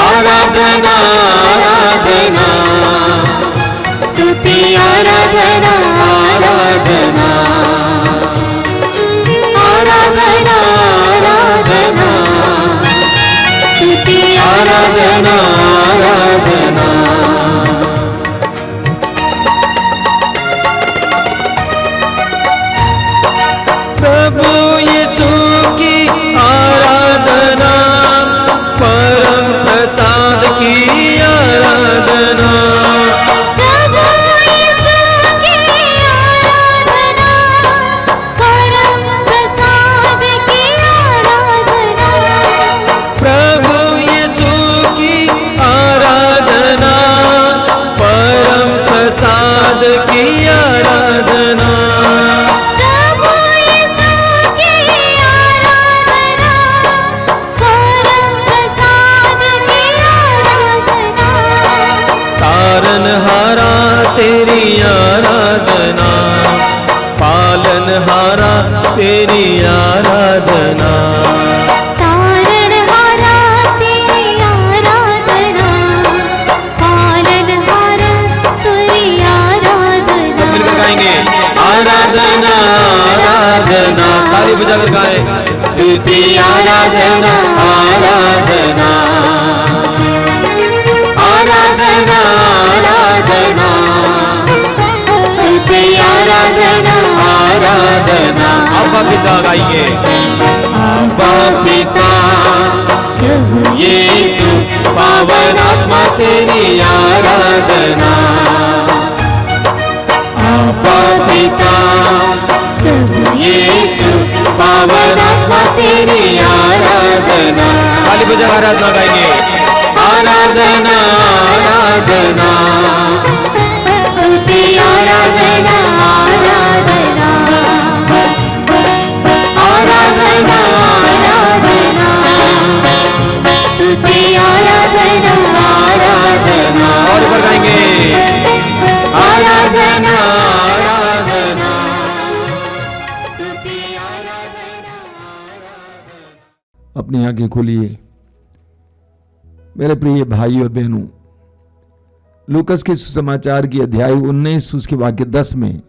आराधना आराधना स्तुति आराधना आराधना आराधना आराधना स्तुति आराधना आराधना। प्रभु यीशु की आराधना परम प्रसाद की आराधना। प्रभु यीशु की आराधना परम प्रसाद की आराधना। प्रभु यीशु की आराधना परम प्रसाद की आराधना। प्रभु यीशु की आराधना परम प्रसाद की आराधना। तारनहारा तेरी आराधना पालनहारा तेरी आराधना। तारणहारा तेरी आराधना पालनहारा तेरी आराधना। सब मिलकर गाएंगे आराधना आराधना ताली बजाकर गाएं स्तुति आराधना आराधना आराधना आराधना स्तुति आराधना आराधना। अब्बा पिता गाइए अब्बा पिता प्रभु यीशु पावन आत्मा तेरी आराधना। अब्बा पिता प्रभु यीशु पावन आत्मा तेरी आराधना। ताली बजा आराधना गाएंगे आराधना आराधना स्तुति आराधना आराधना आराधना आराधना स्तुति आराधना आराधना। और ऊपर गाएंगे आराधना आराधना स्तुति आराधना आराधना। अपनी आंखें खोलिए मेरे प्रिय भाई और बहनों। लूकस के सुसमाचार की अध्याय 19 उसके वाक्य 10 में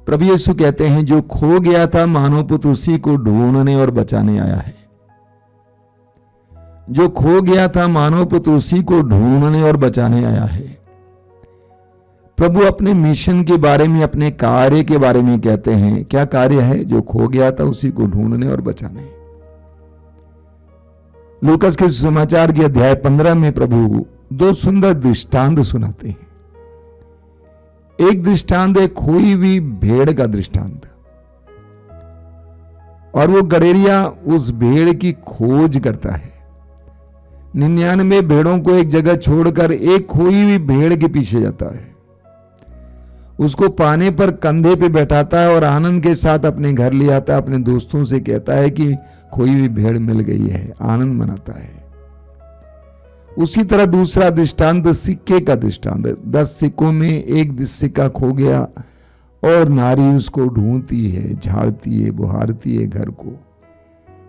प्रभु यीशु कहते हैं, जो खो गया था मानव पुत्र उसी को ढूंढने और बचाने आया है। जो खो गया था मानव पुत्र उसी को ढूंढने और बचाने आया है। प्रभु अपने मिशन के बारे में, अपने कार्य के बारे में कहते हैं। क्या कार्य है? जो खो गया था उसी को ढूंढने और बचाने। लूकस के सुसमाचार के अध्याय 15 में प्रभु दो सुंदर दृष्टांत सुनाते हैं। एक दृष्टांत है खोई हुई भेड़ का दृष्टांत, और वो गडेरिया उस भेड़ की खोज करता है। 99 भेड़ों को एक जगह छोड़कर एक खोई हुई भेड़ के पीछे जाता है। उसको पाने पर कंधे पे बैठाता है और आनंद के साथ अपने घर ले आता है, अपने दोस्तों से कहता है कि खोई हुई भेड़ मिल गई है, आनंद मनाता है। उसी तरह दूसरा दृष्टांत सिक्के का दृष्टांत, 10 सिक्कों में एक सिक्का खो गया और नारी उसको ढूंढती है, झाड़ती है, बुहारती है घर को,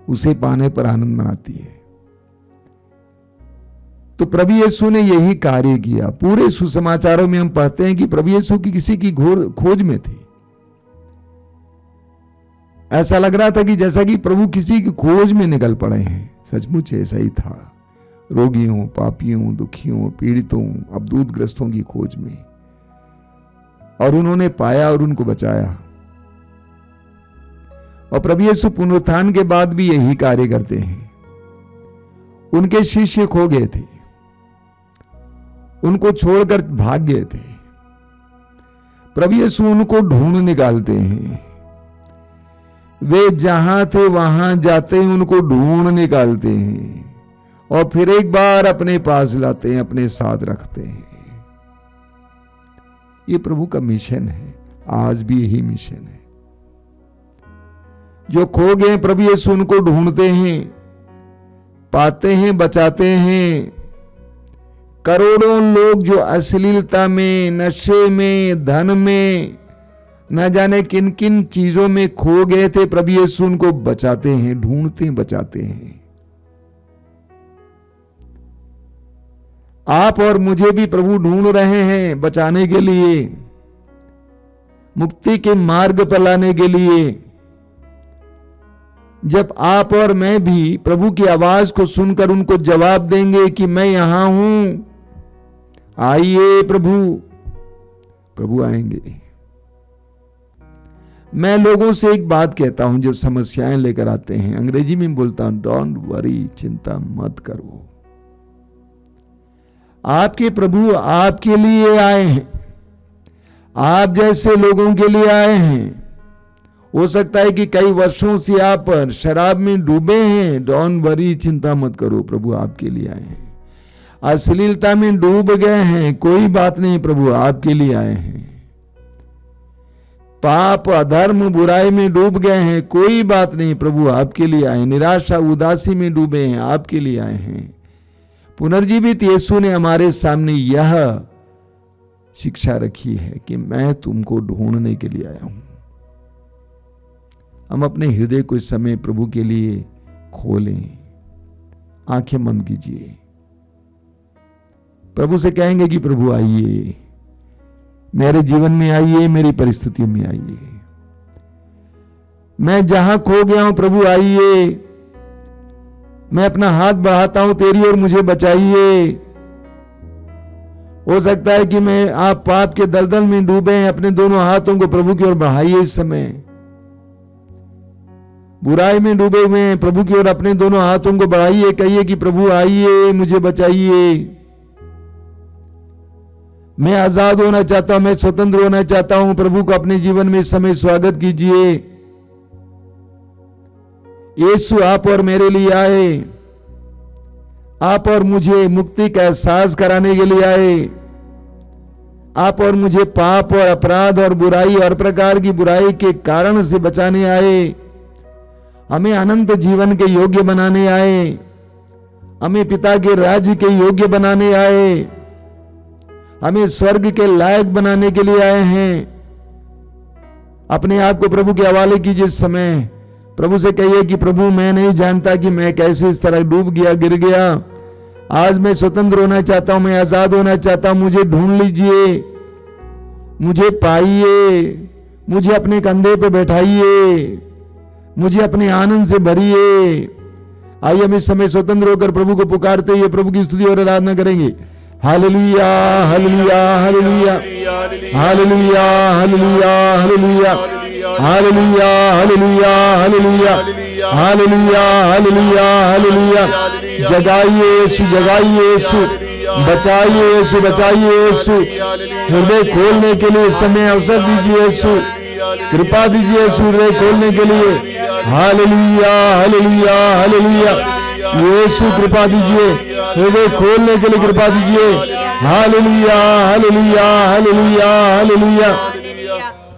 उसे पाने पर आनंद मनाती है। तो प्रभु यीशु ने यही कार्य किया। पूरे सुसमाचारों में हम पढ़ते हैं कि प्रभु यीशु की किसी की खोज में थे। ऐसा लग रहा था कि जैसा कि प्रभु किसी की खोज में निकल पड़े हैं। सचमुच ऐसा ही था, रोगियों, पापियों, दुखियों, पीड़ितों, अबदूतग्रस्तों की खोज में, और उन्होंने पाया और उनको बचाया। और प्रभु यीशु पुनरुत्थान के बाद भी यही कार्य करते हैं। उनके शिष्य खो गए थे, उनको छोड़कर भाग गए थे। प्रभु यीशु उनको ढूंढ निकालते हैं। वे जहां थे वहां जाते हैं, उनको ढूंढ निकालते हैं और फिर एक बार अपने पास लाते हैं, अपने साथ रखते हैं। ये प्रभु का मिशन है, आज भी यही मिशन है। जो खो गए प्रभु यीशु उनको ढूंढते हैं, पाते हैं, बचाते हैं। करोड़ों लोग जो अश्लीलता में, नशे में, धन में, न जाने किन किन चीजों में खो गए थे, प्रभु यीशु उनको बचाते हैं, ढूंढते हैं, बचाते हैं। आप और मुझे भी प्रभु ढूंढ रहे हैं बचाने के लिए, मुक्ति के मार्ग पर लाने के लिए। जब आप और मैं भी प्रभु की आवाज को सुनकर उनको जवाब देंगे कि मैं यहां हूं, आइए प्रभु, प्रभु आएंगे। मैं लोगों से एक बात कहता हूं जब समस्याएं लेकर आते हैं, अंग्रेजी में बोलता हूं, डोंट वरी, चिंता मत करो। आपके प्रभु आपके लिए आए हैं, आप जैसे लोगों के लिए आए हैं। हो सकता है कि कई वर्षों से आप शराब में डूबे हैं, डोंट वरी, चिंता मत करो, प्रभु आपके लिए आए हैं। अश्लीलता में डूब गए हैं, कोई बात नहीं, प्रभु आपके लिए आए हैं। पाप, अधर्म, बुराई में डूब गए हैं, कोई बात नहीं, प्रभु आपके लिए आए। निराशा, उदासी में डूबे हैं, आपके लिए आए हैं। पुनर्जीवित यीशु ने हमारे सामने यह शिक्षा रखी है कि मैं तुमको ढूंढने के लिए आया हूं। हम अपने हृदय को इस समय प्रभु के लिए खोलें, आंखें बंद कीजिए, प्रभु से कहेंगे कि प्रभु आइए, मेरे जीवन में आइए, मेरी परिस्थितियों में आइए। मैं जहां खो गया हूं प्रभु आइए, मैं अपना हाथ बढ़ाता हूं तेरी ओर, मुझे बचाइए। हो सकता है कि मैं आप पाप के दलदल में डूबे हैं, अपने दोनों हाथों को प्रभु की ओर बढ़ाइए। इस समय बुराई में डूबे हुए हैं, प्रभु की ओर अपने दोनों हाथों को बढ़ाइए, कहिए कि प्रभु आइए, मुझे बचाइए। मैं आजाद होना चाहता हूं, मैं स्वतंत्र होना चाहता हूं, प्रभु को अपने जीवन में इस समय स्वागत कीजिए। यीशु आप और मेरे लिए आए, आप और मुझे मुक्ति का एहसास कराने के लिए आए। आप और मुझे पाप और अपराध और बुराई और प्रकार की बुराई के कारण से बचाने आए। हमें अनंत जीवन के योग्य बनाने आए, हमें पिता के राज्य के योग्य बनाने आए, हमें स्वर्ग के लायक बनाने के लिए आए हैं। अपने आप को प्रभु के हवाले कीजिए। इस समय प्रभु से कहिए कि प्रभु मैं नहीं जानता कि मैं कैसे इस तरह डूब गया, गिर गया। आज मैं स्वतंत्र होना चाहता हूं, मैं आजाद होना चाहता हूं, मुझे ढूंढ लीजिए, मुझे पाइए, मुझे अपने कंधे पे बैठाइए, मुझे अपने आनंद से भरिए। आइए हम इस समय स्वतंत्र होकर प्रभु को पुकारते हुए प्रभु की स्तुति और आराधना करेंगे। Hallelujah, hallelujah, hallelujah, hallelujah, hallelujah, hallelujah, hallelujah, hallelujah, hallelujah, hallelujah, hallelujah, hallelujah. जगाइए यीशु, जगाइए यीशु, बचाइए यीशु, बचाइए यीशु। हृदय खोलने के लिए समय अवसर दीजिए यीशु, कृपा दीजिए यीशु हृदय खोलने के लिए। Hallelujah, hallelujah, hallelujah. यीशु कृपा दीजिए, हृदय खोलने के लिए कृपा दीजिए। हालेलुया, हालेलुया, हालेलुया, हालेलुया,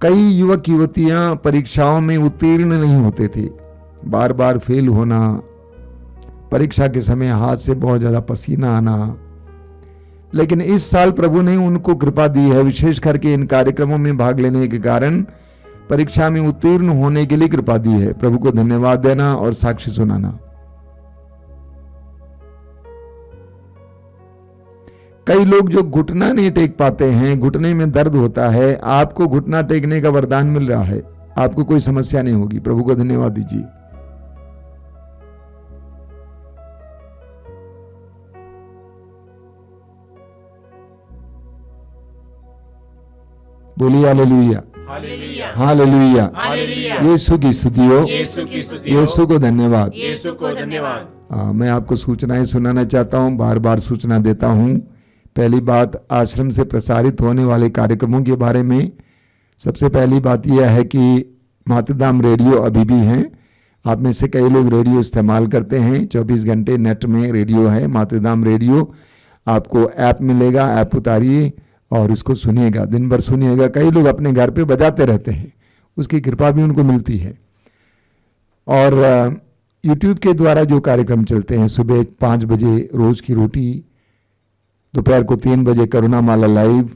कई युवक युवतियां परीक्षाओं में उत्तीर्ण नहीं होते थे, बार बार फेल होना, परीक्षा के समय हाथ से बहुत ज्यादा पसीना आना। लेकिन इस साल प्रभु ने उनको कृपा दी है, विशेष करके इन कार्यक्रमों में भाग लेने के कारण परीक्षा में उत्तीर्ण होने के लिए कृपा दी है। प्रभु को धन्यवाद देना और साक्षी सुनाना। कई लोग जो घुटना नहीं टेक पाते हैं, घुटने में दर्द होता है, आपको घुटना टेकने का वरदान मिल रहा है, आपको कोई समस्या नहीं होगी। प्रभु को धन्यवाद दीजिए। बोलिए hallelujah, hallelujah, hallelujah. Hallelujah. Yeshu की स्तुति हो, यीशु की स्तुति हो, यीशु को धन्यवाद। यीशु को धन्यवाद। मैं आपको सूचनाएं सुनाना चाहता हूं, बार बार सूचना देता हूं। पहली बात, आश्रम से प्रसारित होने वाले कार्यक्रमों के बारे में। सबसे पहली बात यह है कि मातृधाम रेडियो अभी भी हैं। आप में से कई लोग रेडियो इस्तेमाल करते हैं, 24 घंटे नेट में रेडियो है, मातृधाम रेडियो। आपको ऐप मिलेगा, ऐप उतारिए और उसको सुनिएगा, दिन भर सुनिएगा। कई लोग अपने घर पे बजाते रहते हैं, उसकी कृपा भी उनको मिलती है। और यूट्यूब के द्वारा जो कार्यक्रम चलते हैं, सुबह 5 बजे रोज की रोटी, दोपहर को 3 बजे करुणा माला लाइव,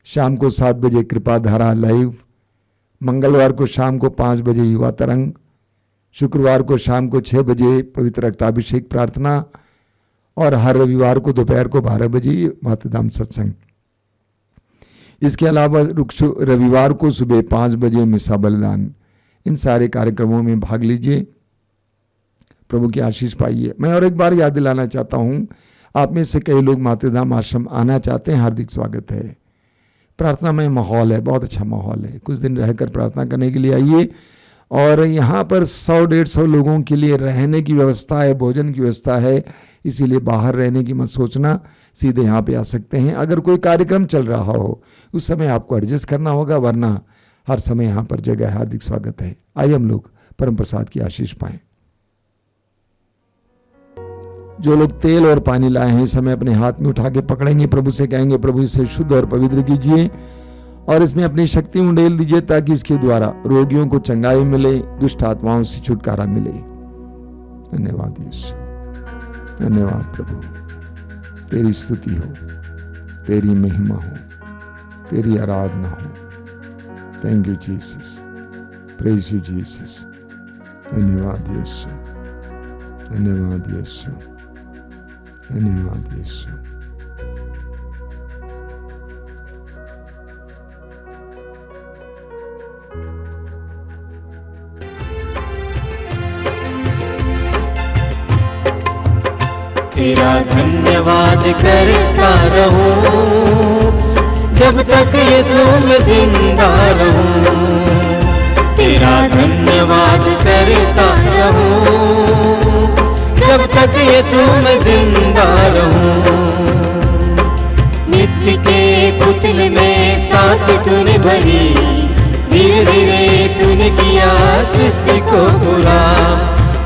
शाम को 7 बजे कृपा धारा लाइव, मंगलवार को शाम को 5 बजे युवा तरंग, शुक्रवार को शाम को 6 बजे पवित्र रक्ताभिषेक प्रार्थना और हर रविवार को दोपहर को 12 बजे मातृधाम सत्संग। इसके अलावा रविवार को सुबह 5 बजे मिसा बलिदान। इन सारे कार्यक्रमों में भाग लीजिए, प्रभु की आशीष पाइए। मैं और एक बार याद दिलाना चाहता हूँ, आप में से कई लोग मातृधाम आश्रम आना चाहते हैं, हार्दिक स्वागत है। प्रार्थना में माहौल है, बहुत अच्छा माहौल है, कुछ दिन रहकर प्रार्थना करने के लिए आइए। और यहाँ पर 100-150 लोगों के लिए रहने की व्यवस्था है, भोजन की व्यवस्था है, इसीलिए बाहर रहने की मत सोचना, सीधे यहाँ पे आ सकते हैं। अगर कोई कार्यक्रम चल रहा हो उस समय आपको एडजस्ट करना होगा, वरना हर समय यहाँ पर जगह है। हार्दिक स्वागत है। आइए हम लोग परम प्रसाद की आशीष पाएं। जो लोग तेल और पानी लाए हैं इस समय अपने हाथ में उठा के पकड़ेंगे, प्रभु से कहेंगे प्रभु इसे शुद्ध और पवित्र कीजिए और इसमें अपनी शक्ति उंडेल दीजिए, ताकि इसके द्वारा रोगियों को चंगाई मिले, दुष्ट आत्माओं से छुटकारा मिले। धन्यवाद यीशु, धन्यवाद प्रभु। तेरी स्तुति हो, तेरी महिमा हो, तेरी आराधना हो। Thank you Jesus, praise you Jesus. धन्यवाद यीशु, धन्यवाद यीशु, धन्यवाद यीशु। तेरा धन्यवाद करता रहूं जब तक यीशु मैं जिंदा रहूं। तेरा धन्यवाद करता रहूं जब तक यीशु मैं जिंदा रहूं। मिट्टी के पुतले में सांस तूने भरी, धीरे धीरे तूने किया सृष्टि को पूरा।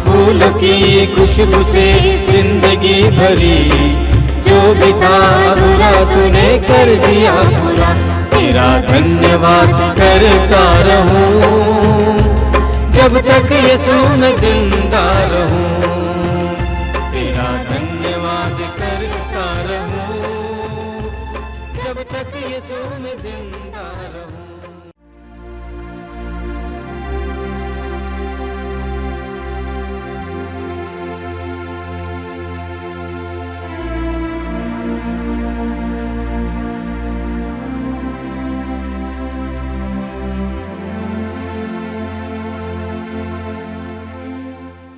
फूलों की खुशबू से जिंदगी भरी, जो भी था अधूरा तूने कर दिया पूरा। तेरा धन्यवाद करता रहूं जब तक यीशु मैं जिंदा रहूं। तेरा धन्यवाद करता रहूं जब तक यीशु मैं जिंदा रहूं।